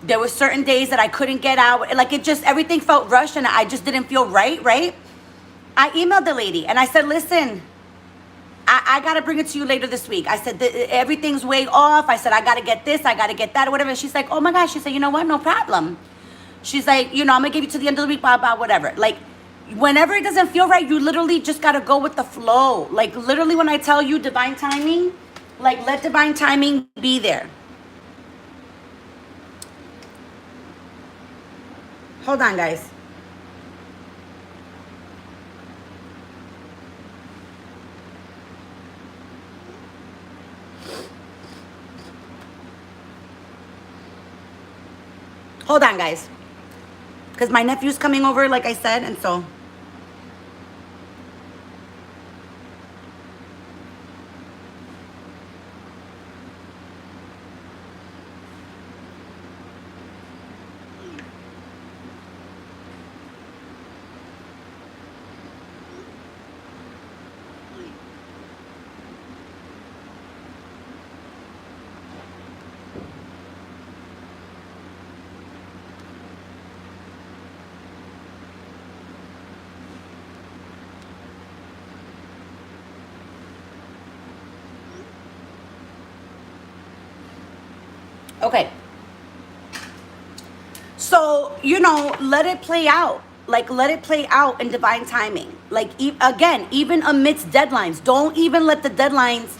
there were certain days that I couldn't get out. Like, it just, everything felt rushed and I just didn't feel right? I emailed the lady and I said, listen, I got to bring it to you later this week. I said, everything's way off. I said, I got to get this, I got to get that, or whatever. And she's like, oh my gosh. She said, you know what? No problem. She's like, you know, I'm going to give you to the end of the week, blah, blah, whatever. Like, whenever it doesn't feel right, you literally just got to go with the flow. Like, literally, when I tell you divine timing, like, let divine timing be there. Hold on, guys. Hold on, guys. Because my nephew's coming over, like I said, and so... Okay. So, you know, let it play out. Like, let it play out in divine timing. Like, again, even amidst deadlines, don't even let the deadlines,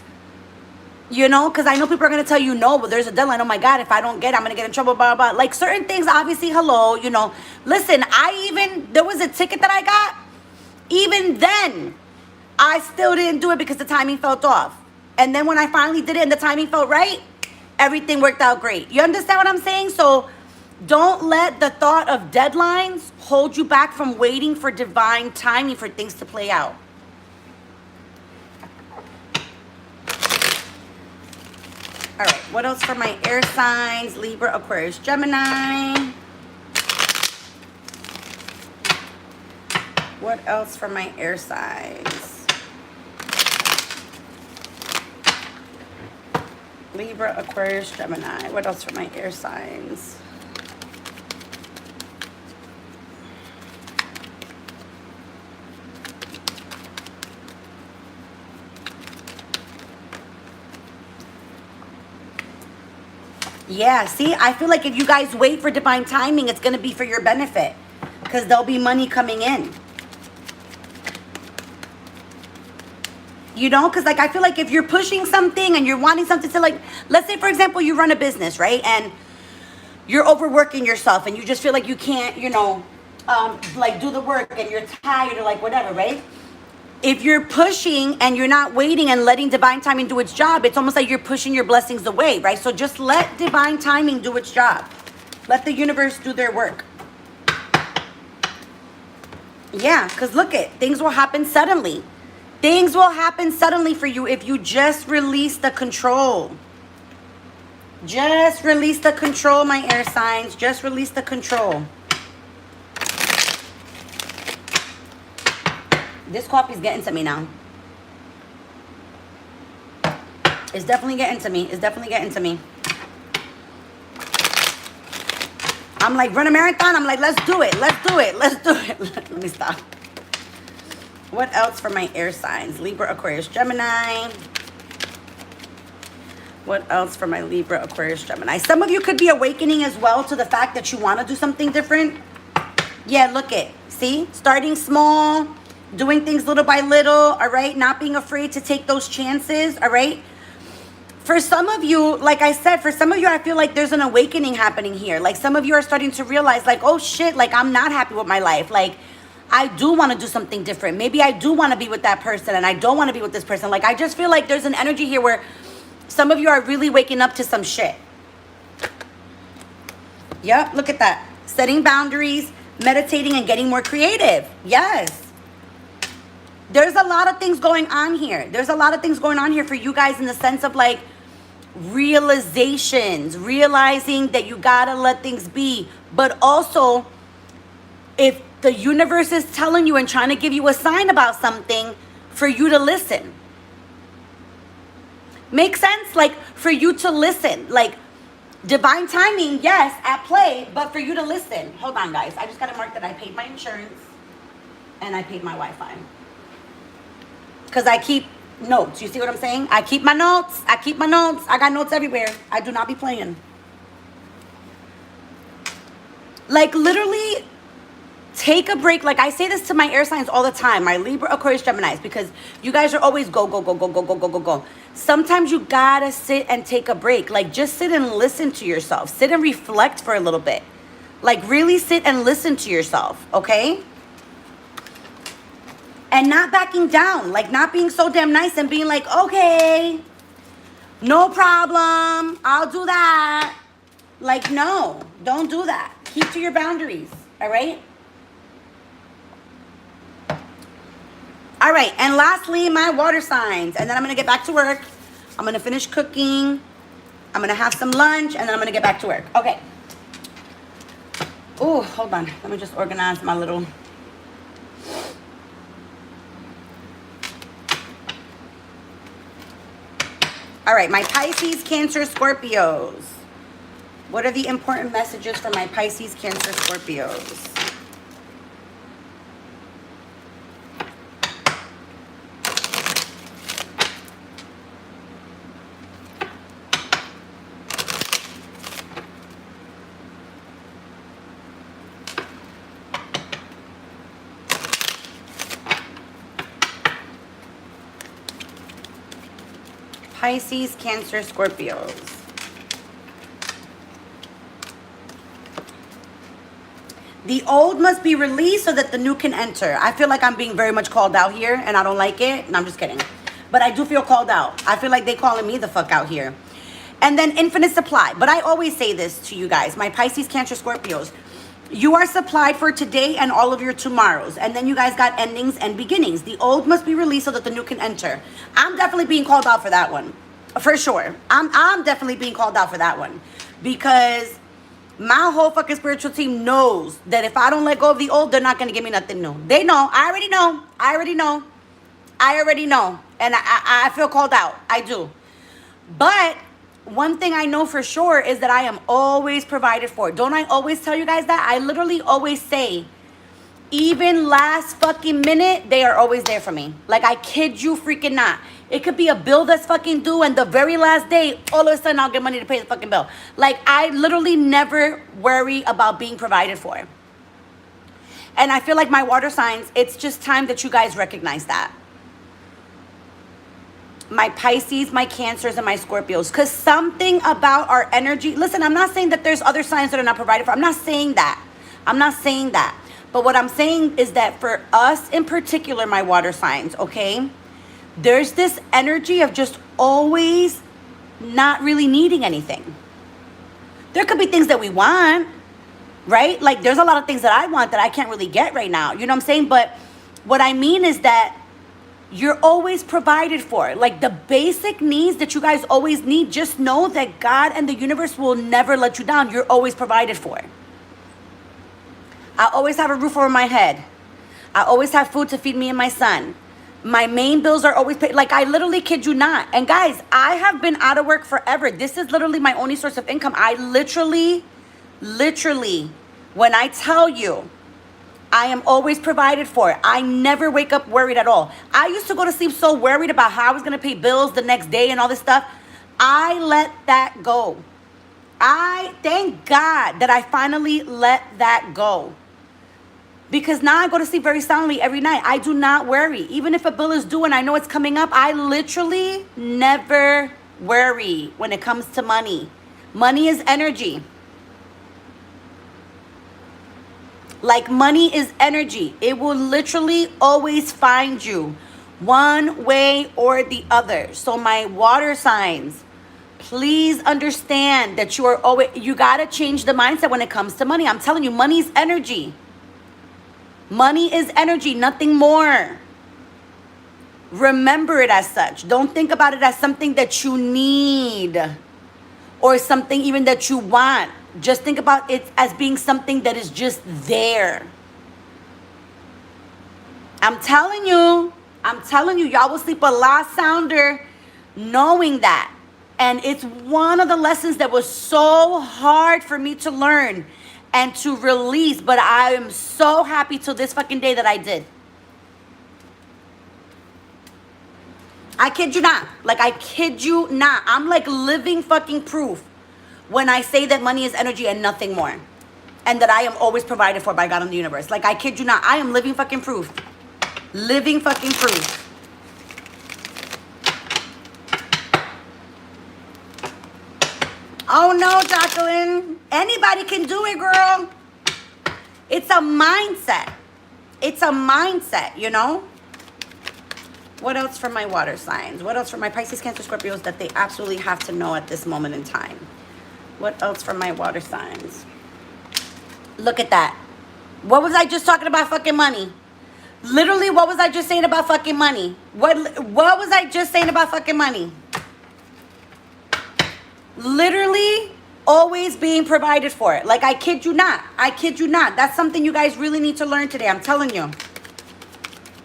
you know, because I know people are going to tell you, no, but there's a deadline. Oh my God, if I don't get it, I'm going to get in trouble, blah, blah, blah. Like, certain things, obviously, hello, you know. Listen, there was a ticket that I got. Even then, I still didn't do it because the timing felt off. And then when I finally did it and the timing felt right, everything worked out great. You understand what I'm saying? So don't let the thought of deadlines hold you back from waiting for divine timing for things to play out. All right, what else for my air signs? Libra, Aquarius, Gemini. What else for my air signs? Libra, Aquarius, Gemini. What else for my air signs? Yeah, see, I feel like if you guys wait for divine timing, it's going to be for your benefit because there'll be money coming in. You know, because like I feel like if you're pushing something and you're wanting something to, like, let's say, for example, you run a business, right? And you're overworking yourself and you just feel like you can't, you know, like do the work and you're tired or like whatever, right? If you're pushing and you're not waiting and letting divine timing do its job, it's almost like you're pushing your blessings away, right? So just let divine timing do its job. Let the universe do their work. Yeah, because look it, things will happen suddenly. Things will happen suddenly for you if you just release the control. Just release the control, my air signs. Just release the control. This coffee's getting to me now. It's definitely getting to me. It's definitely getting to me. I'm like, run a marathon? I'm like, let's do it. Let's do it. Let's do it. Let me stop. What else for my air signs? Libra, Aquarius, Gemini. What else for my Libra, Aquarius, Gemini? Some of you could be awakening as well to the fact that you want to do something different. Yeah, look it. See? Starting small. Doing things little by little, all right? Not being afraid to take those chances, all right? For some of you, like I said, for some of you, I feel like there's an awakening happening here. Like some of you are starting to realize like, oh shit, like I'm not happy with my life. Like I do want to do something different. Maybe I do want to be with that person and I don't want to be with this person. Like I just feel like there's an energy here where some of you are really waking up to some shit. Yep, look at that. Setting boundaries, meditating, and getting more creative. Yes. There's a lot of things going on here. There's a lot of things going on here for you guys in the sense of like realizations, realizing that you gotta let things be. But also, if the universe is telling you and trying to give you a sign about something, for you to listen. Make sense? Like for you to listen. Like divine timing, yes, at play, but for you to listen. Hold on, guys. I just gotta mark that I paid my insurance and I paid my Wi-Fi. Because I keep notes. You see what I'm saying? I keep my notes. I keep my notes. I got notes everywhere. I do not be playing. Like literally take a break. Like I say this to my air signs all the time. My Libra, Aquarius, Geminis. Because you guys are always go, go, go, go, go, go, go, go, go. Sometimes you gotta sit and take a break. Like just sit and listen to yourself. Sit and reflect for a little bit. Like really sit and listen to yourself. Okay? And not backing down, like not being so damn nice and being like, okay, no problem, I'll do that. Like, no, don't do that. Keep to your boundaries, all right? All right, and lastly, my water signs. And then I'm going to get back to work. I'm going to finish cooking. I'm going to have some lunch, and then I'm going to get back to work. Okay. Oh, hold on. Let me just organize my little... All right, my Pisces, Cancer, Scorpios. What are the important messages for my Pisces, Cancer, Scorpios? Pisces, Cancer, Scorpios. The old must be released so that the new can enter. I feel like I'm being very much called out here and I don't like it. And I'm just kidding. But I do feel called out. I feel like they calling me the fuck out here. And then infinite supply. But I always say this to you guys, my Pisces, Cancer, Scorpios. You are supplied for today and all of your tomorrows. And then you guys got endings and beginnings. The old must be released so that the new can enter. I'm definitely being called out for that one. For sure. I'm definitely being called out for that one. Because my whole fucking spiritual team knows that if I don't let go of the old, they're not going to give me nothing new. They know. I already know. I already know. I already know. And I feel called out. I do. But one thing I know for sure is that I am always provided for. Don't I always tell you guys that? I literally always say, even last fucking minute, they are always there for me. Like, I kid you freaking not. It could be a bill that's fucking due, and the very last day, all of a sudden, I'll get money to pay the fucking bill. Like, I literally never worry about being provided for. And I feel like my water signs, it's just time that you guys recognize that. My Pisces, my Cancers, and my Scorpios. Because something about our energy... Listen, I'm not saying that there's other signs that are not provided for. I'm not saying that. I'm not saying that. But what I'm saying is that for us in particular, my water signs, okay? There's this energy of just always not really needing anything. There could be things that we want, right? Like, there's a lot of things that I want that I can't really get right now. You know what I'm saying? But what I mean is that you're always provided for. Like, the basic needs that you guys always need, just know that God and the universe will never let you down. You're always provided for. I always have a roof over my head. I always have food to feed me and my son. My main bills are always paid. Like, I literally kid you not. And guys, I have been out of work forever. This is literally my only source of income. I literally, when I tell you, I am always provided for. I never wake up worried at all. I used to go to sleep so worried about how I was going to pay bills the next day and all this stuff. I let that go. I thank God that I finally let that go. Because now I go to sleep very soundly every night. I do not worry. Even if a bill is due and I know it's coming up, I literally never worry when it comes to money. Money is energy. Like, money is energy. It will literally always find you one way or the other. So my water signs, please understand that you got to change the mindset when it comes to money. I'm telling you, money is energy. Money is energy, nothing more. Remember it as such. Don't think about it as something that you need or something even that you want. Just think about it as being something that is just there. I'm telling you, y'all will sleep a lot sounder knowing that. And it's one of the lessons that was so hard for me to learn and to release, but I am so happy to this fucking day that I did. I kid you not. Like, I kid you not. I'm like living fucking proof when I say that money is energy and nothing more. And that I am always provided for by God and the universe. Like, I kid you not. I am living fucking proof. Living fucking proof. Oh no, Jacqueline. Anybody can do it, girl. It's a mindset. It's a mindset, you know? What else for my water signs? What else for my Pisces, Cancer, Scorpios that they absolutely have to know at this moment in time? What else for my water signs? Look at that. What was I just talking about fucking money? Literally, what was I just saying about fucking money? What was I just saying about fucking money? Literally always being provided for. Like, I kid you not. I kid you not. That's something you guys really need to learn today. I'm telling you.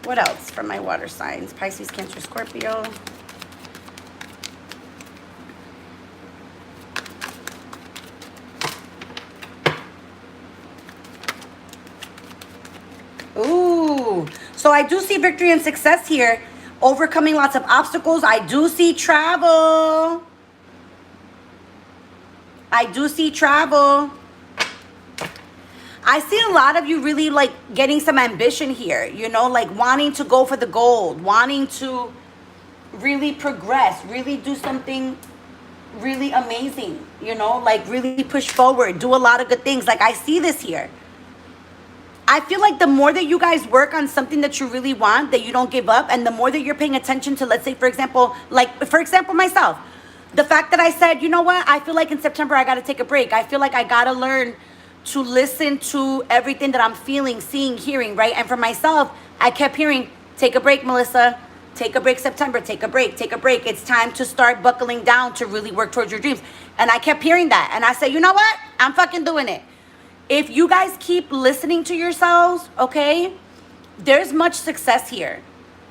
What else for my water signs? Pisces, Cancer, Scorpio. Ooh. So I do see victory and success here. Overcoming lots of obstacles. I do see travel. I do see travel. I see a lot of you really like getting some ambition here, you know, like wanting to go for the gold, wanting to really progress, really do something really amazing, you know, like really push forward, do a lot of good things. Like, I see this here. I feel like the more that you guys work on something that you really want, that you don't give up, and the more that you're paying attention to, let's say, for example, myself, the fact that I said, you know what, I feel like in September I got to take a break. I feel like I got to learn to listen to everything that I'm feeling, seeing, hearing, right? And for myself, I kept hearing, take a break, Melissa. Take a break, September. Take a break. Take a break. It's time to start buckling down to really work towards your dreams. And I kept hearing that. And I said, you know what? I'm fucking doing it. If you guys keep listening to yourselves, okay, there's much success here.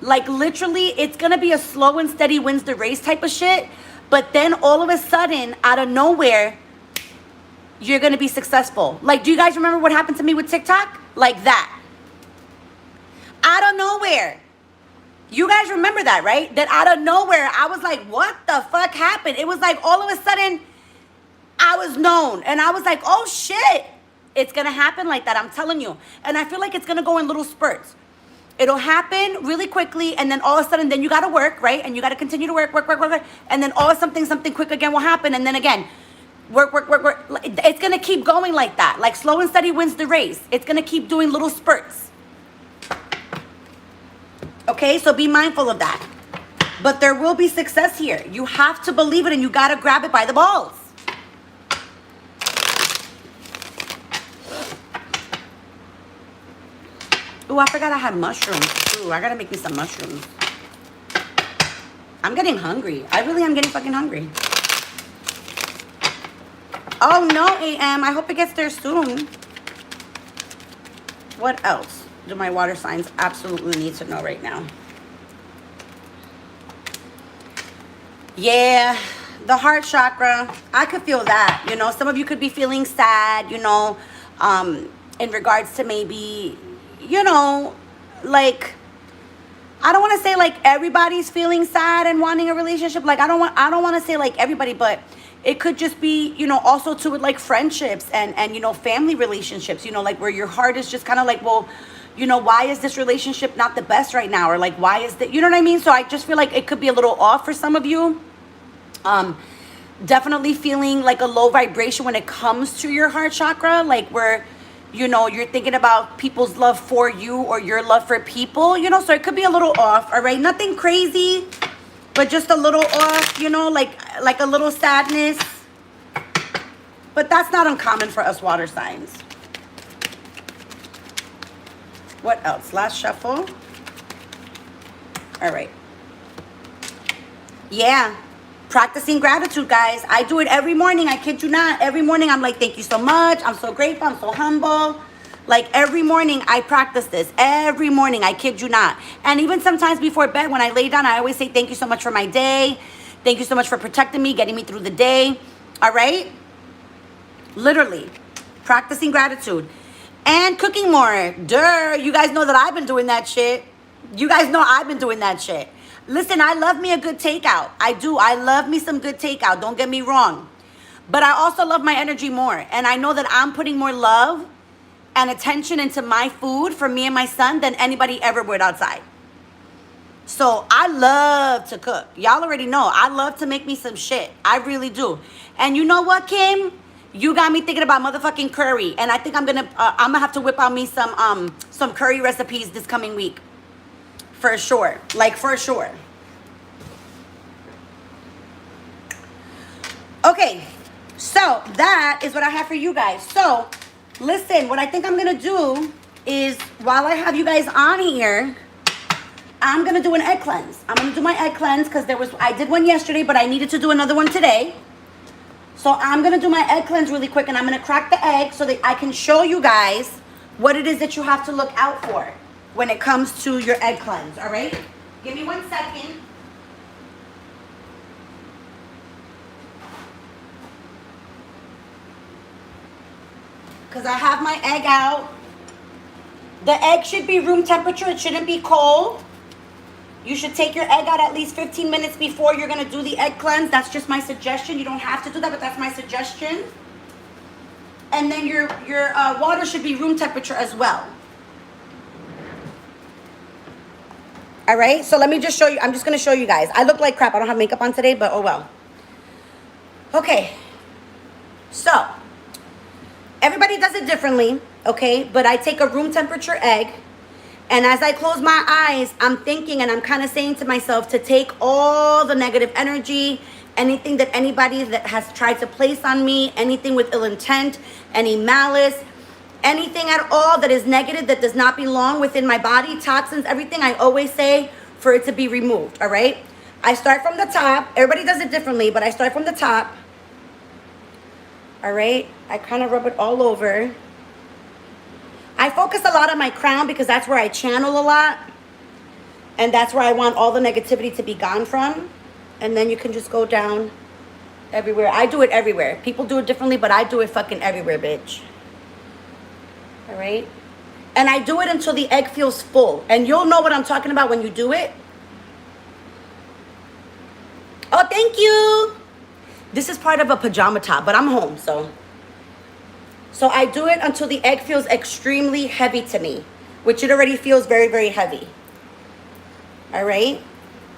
Like, literally, it's going to be a slow and steady wins the race type of shit. But then all of a sudden, out of nowhere, you're going to be successful. Like, do you guys remember what happened to me with TikTok? Like that. Out of nowhere. You guys remember that, right? That out of nowhere, I was like, what the fuck happened? It was like all of a sudden, I was known. And I was like, oh shit. It's going to happen like that, I'm telling you. And I feel like it's going to go in little spurts. It'll happen really quickly, and then all of a sudden, then you got to work, right? And you got to continue to work. And then all of something quick again will happen. And then again, work. It's going to keep going like that. Like slow and steady wins the race. It's going to keep doing little spurts. Okay, so be mindful of that. But there will be success here. You have to believe it, and you got to grab it by the balls. Ooh, I forgot I had mushrooms. Ooh, I got to make me some mushrooms. I'm getting hungry. I really am getting fucking hungry. Oh, no, AM. I hope it gets there soon. What else do my water signs absolutely need to know right now? Yeah, the heart chakra. I could feel that. You know, some of you could be feeling sad, you know, in regards to maybe, you know, like, I don't want to say like everybody's feeling sad and wanting a relationship. Like, I don't want to say like everybody, but it could just be, you know, also too with like friendships and, you know, family relationships, you know, like where your heart is just kind of like, well, you know, why is this relationship not the best right now? Or like, why is that, you know what I mean? So I just feel like it could be a little off for some of you. Definitely feeling like a low vibration when it comes to your heart chakra, like where, you know, you're thinking about people's love for you or your love for people, you know, so it could be a little off, all right? Nothing crazy, but just a little off, you know, like a little sadness. But that's not uncommon for us water signs. What else? Last shuffle. All right. Yeah. Practicing gratitude, guys. I do it every morning. I kid you not. Every morning I'm like, thank you so much. I'm so grateful. I'm so humble. Like every morning I practice this. Every morning. I kid you not. And even sometimes before bed when I lay down, I always say thank you so much for my day. Thank you so much for protecting me, getting me through the day. All right? Literally. Practicing gratitude. And cooking more. Duh. You guys know that I've been doing that shit. You guys know I've been doing that shit. Listen, I love me a good takeout. I do. I love me some good takeout. Don't get me wrong. But I also love my energy more. And I know that I'm putting more love and attention into my food for me and my son than anybody ever would outside. So I love to cook. Y'all already know. I love to make me some shit. I really do. And you know what, Kim? You got me thinking about motherfucking curry. And I think I'm gonna have to whip out me some curry recipes this coming week. For sure. Like, for sure. Okay. So, that is what I have for you guys. So, listen, what I think I'm going to do is, while I have you guys on here, I'm going to do an egg cleanse. I'm going to do my egg cleanse because I did one yesterday, but I needed to do another one today. So, I'm going to do my egg cleanse really quick, and I'm going to crack the egg so that I can show you guys what it is that you have to look out for when it comes to your egg cleanse, all right? Give me 1 second. Because I have my egg out. The egg should be room temperature. It shouldn't be cold. You should take your egg out at least 15 minutes before you're going to do the egg cleanse. That's just my suggestion. You don't have to do that, but that's my suggestion. And then your water should be room temperature as well. All right, so let me just show you. I'm just going to show you guys. I look like crap. I don't have makeup on today, but oh well. Okay. So, everybody does it differently, okay? But I take a room temperature egg, and as I close my eyes, I'm thinking and I'm kind of saying to myself to take all the negative energy, anything that anybody that has tried to place on me, anything with ill intent, any malice, anything at all that is negative, that does not belong within my body, toxins, everything, I always say for it to be removed, all right? I start from the top. Everybody does it differently, but I start from the top. All right? I kind of rub it all over. I focus a lot on my crown because that's where I channel a lot. And that's where I want all the negativity to be gone from. And then you can just go down everywhere. I do it everywhere. People do it differently, but I do it fucking everywhere, bitch. All right? And I do it until the egg feels full. And you'll know what I'm talking about when you do it. Thank you. This is part of a pajama top, but I'm home, so. So I do it until the egg feels extremely heavy to me, which it already feels very, very heavy. All right?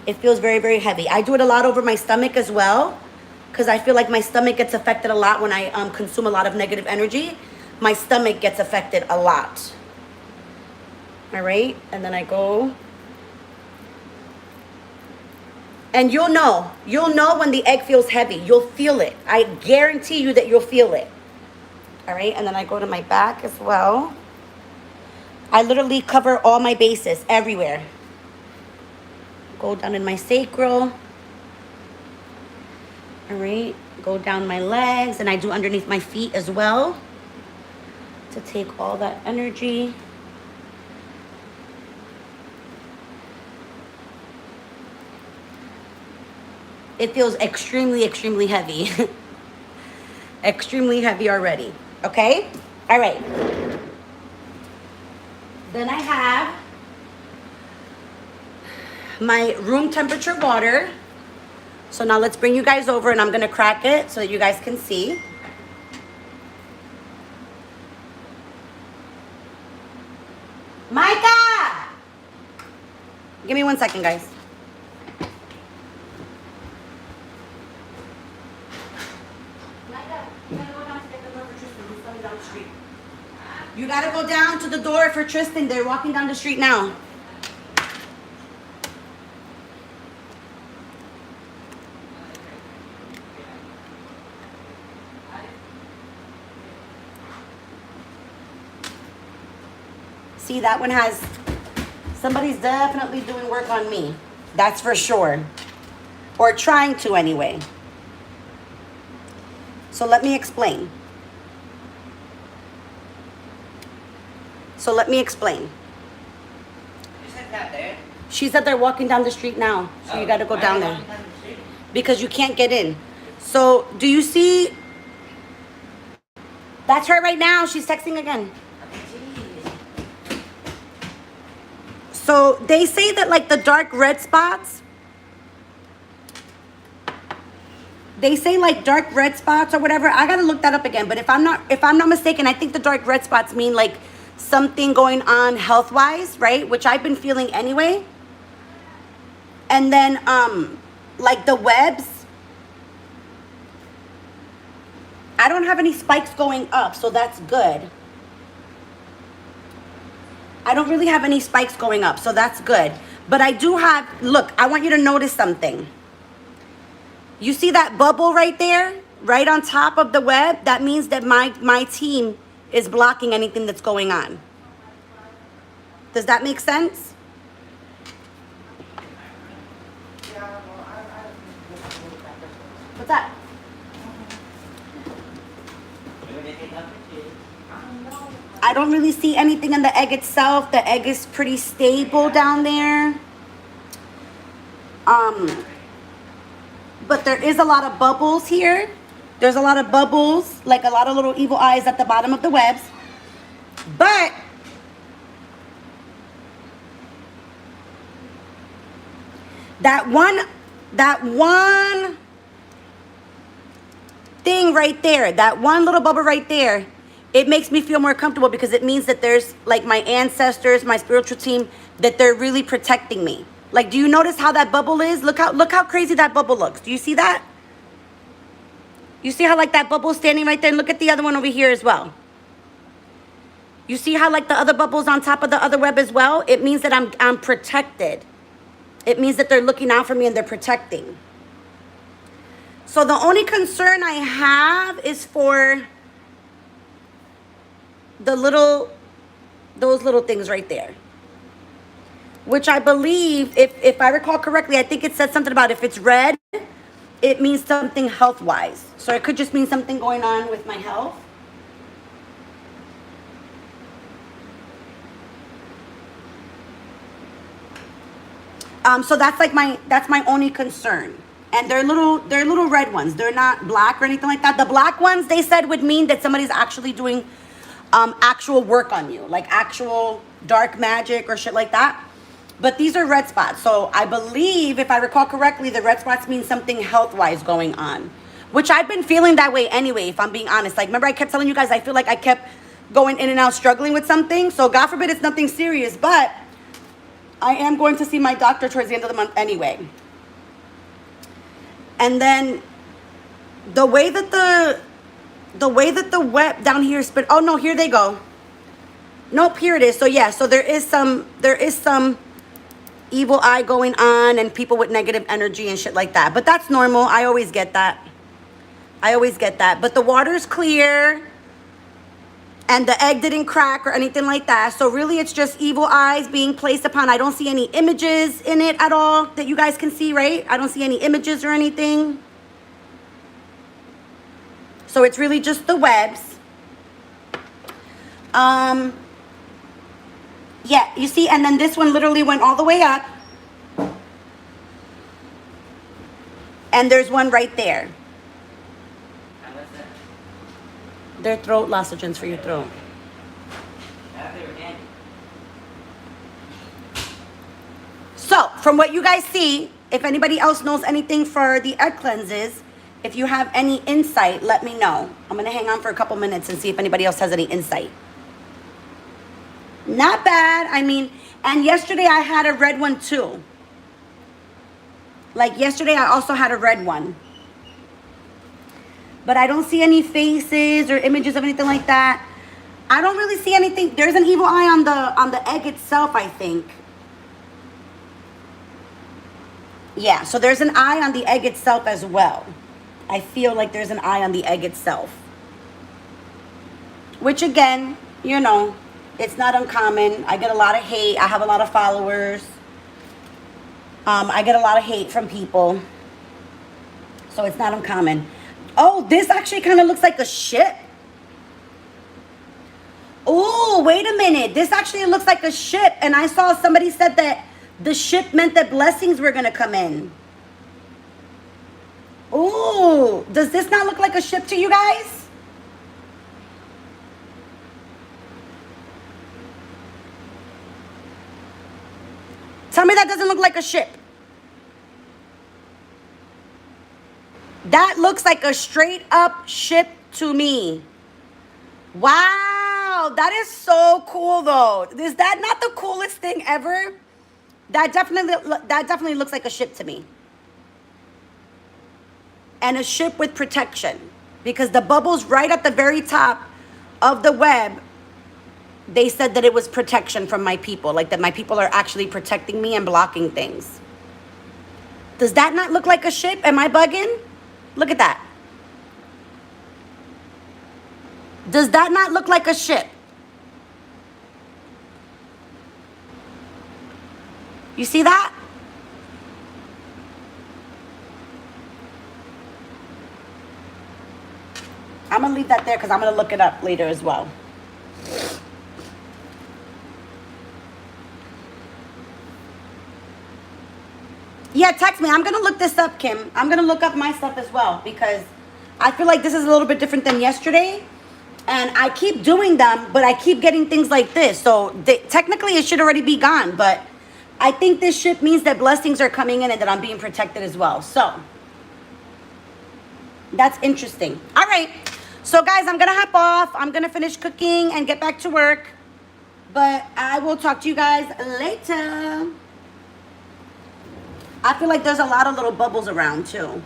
It feels very, very heavy. I do it a lot over my stomach as well, because I feel like my stomach gets affected a lot when I consume a lot of negative energy. My stomach gets affected a lot. All right? And then I go. And you'll know when the egg feels heavy. You'll feel it. I guarantee you that you'll feel it. All right, and then I go to my back as well. I literally cover all my bases everywhere. Go down in my sacral. All right, go down my legs, and I do underneath my feet as well to take all that energy. It feels extremely, extremely heavy. Extremely heavy already. Okay? All right. Then I have my room temperature water. So now let's bring you guys over, and I'm going to crack it so that you guys can see. Micah! Give me 1 second, guys. You gotta go down to the door for Tristan. They're walking down the street now. See, that one has, somebody's definitely doing work on me. That's for sure. Or trying to anyway. So let me explain. You said that there? She said they're walking down the street now. So you gotta go down there. Because you can't get in. So do you see? That's her right now. She's texting again. So they say that like the dark red spots, they say like dark red spots or whatever. I gotta look that up again. But if I'm not mistaken, I think the dark red spots mean like something going on health-wise, right? Which I've been feeling anyway. And then like the webs, I don't have any spikes going up, so that's good. I don't really have any spikes going up, so that's good. But I do have, look, I want you to notice something. You see that bubble right there, right on top of the web? That means that my team is blocking anything that's going on. Does that make sense? What's that? I don't really see anything in the egg itself. The egg is pretty stable down there. But there is a lot of bubbles here. There's a lot of bubbles, like a lot of little evil eyes at the bottom of the webs. But that one thing right there, that one little bubble right there, it makes me feel more comfortable because it means that there's like my ancestors, my spiritual team, that they're really protecting me. Like, do you notice how that bubble is? Look how crazy that bubble looks. Do you see that? You see how like that bubble's standing right there? And look at the other one over here as well. You see how like the other bubble's on top of the other web as well? It means that I'm protected. It means that they're looking out for me and they're protecting. So the only concern I have is for those little things right there. Which I believe, if I recall correctly, I think it said something about if it's red, it means something health-wise. So it could just mean something going on with my health. So that's my only concern. And they're little red ones. They're not black or anything like that. The black ones, they said, would mean that somebody's actually doing actual work on you, like actual dark magic or shit like that. But these are red spots. So I believe, if I recall correctly, the red spots mean something health-wise going on. Which I've been feeling that way anyway, if I'm being honest. Like, remember I kept telling you guys I feel like I kept going in and out struggling with something. So God forbid it's nothing serious. But I am going to see my doctor towards the end of the month anyway. And then the way that the web down here spit. Oh no, here they go. Nope, here it is. So yeah, so there is some evil eye going on and people with negative energy and shit like that. But that's normal. I always get that. But the water's clear and the egg didn't crack or anything like that. So really it's just evil eyes being placed upon. I don't see any images in it at all that you guys can see, right? I don't see any images or anything. So it's really just the webs. Yeah, you see, and then this one literally went all the way up. And there's one right there. They're throat lozenges for your throat. So, from what you guys see, if anybody else knows anything for the egg cleanses, if you have any insight, let me know. I'm going to hang on for a couple minutes and see if anybody else has any insight. Not bad. I mean, and yesterday I had a red one too. Like yesterday I also had a red one. But I don't see any faces or images of anything like that. I don't really see anything. There's an evil eye on the egg itself, I think. Yeah, so there's an eye on the egg itself as well. I feel like there's an eye on the egg itself. Which again, you know, it's not uncommon. I get a lot of hate. I have a lot of followers. I get a lot of hate from people. So it's not uncommon. Oh, this actually kind of looks like a ship. Oh, wait a minute. This actually looks like a ship. And I saw somebody said that the ship meant that blessings were going to come in. Oh, does this not look like a ship to you guys? Tell me that doesn't look like a ship. That looks like a straight up ship to me. Wow, that is so cool though. Is that not the coolest thing ever? That definitely looks like a ship to me. And a ship with protection. Because the bubbles right at the very top of the web, they said that it was protection from my people. Like that my people are actually protecting me and blocking things. Does that not look like a ship? Am I bugging? Look at that. Does that not look like a ship? You see that? I'm going to leave that there because I'm going to look it up later as well. Yeah, text me. I'm going to look this up, Kim. I'm going to look up my stuff as well because I feel like this is a little bit different than yesterday. And I keep doing them, but I keep getting things like this. So technically it should already be gone. But I think this ship means that blessings are coming in and that I'm being protected as well. So that's interesting. All right. So guys, I'm going to hop off. I'm going to finish cooking and get back to work. But I will talk to you guys later. I feel like there's a lot of little bubbles around too.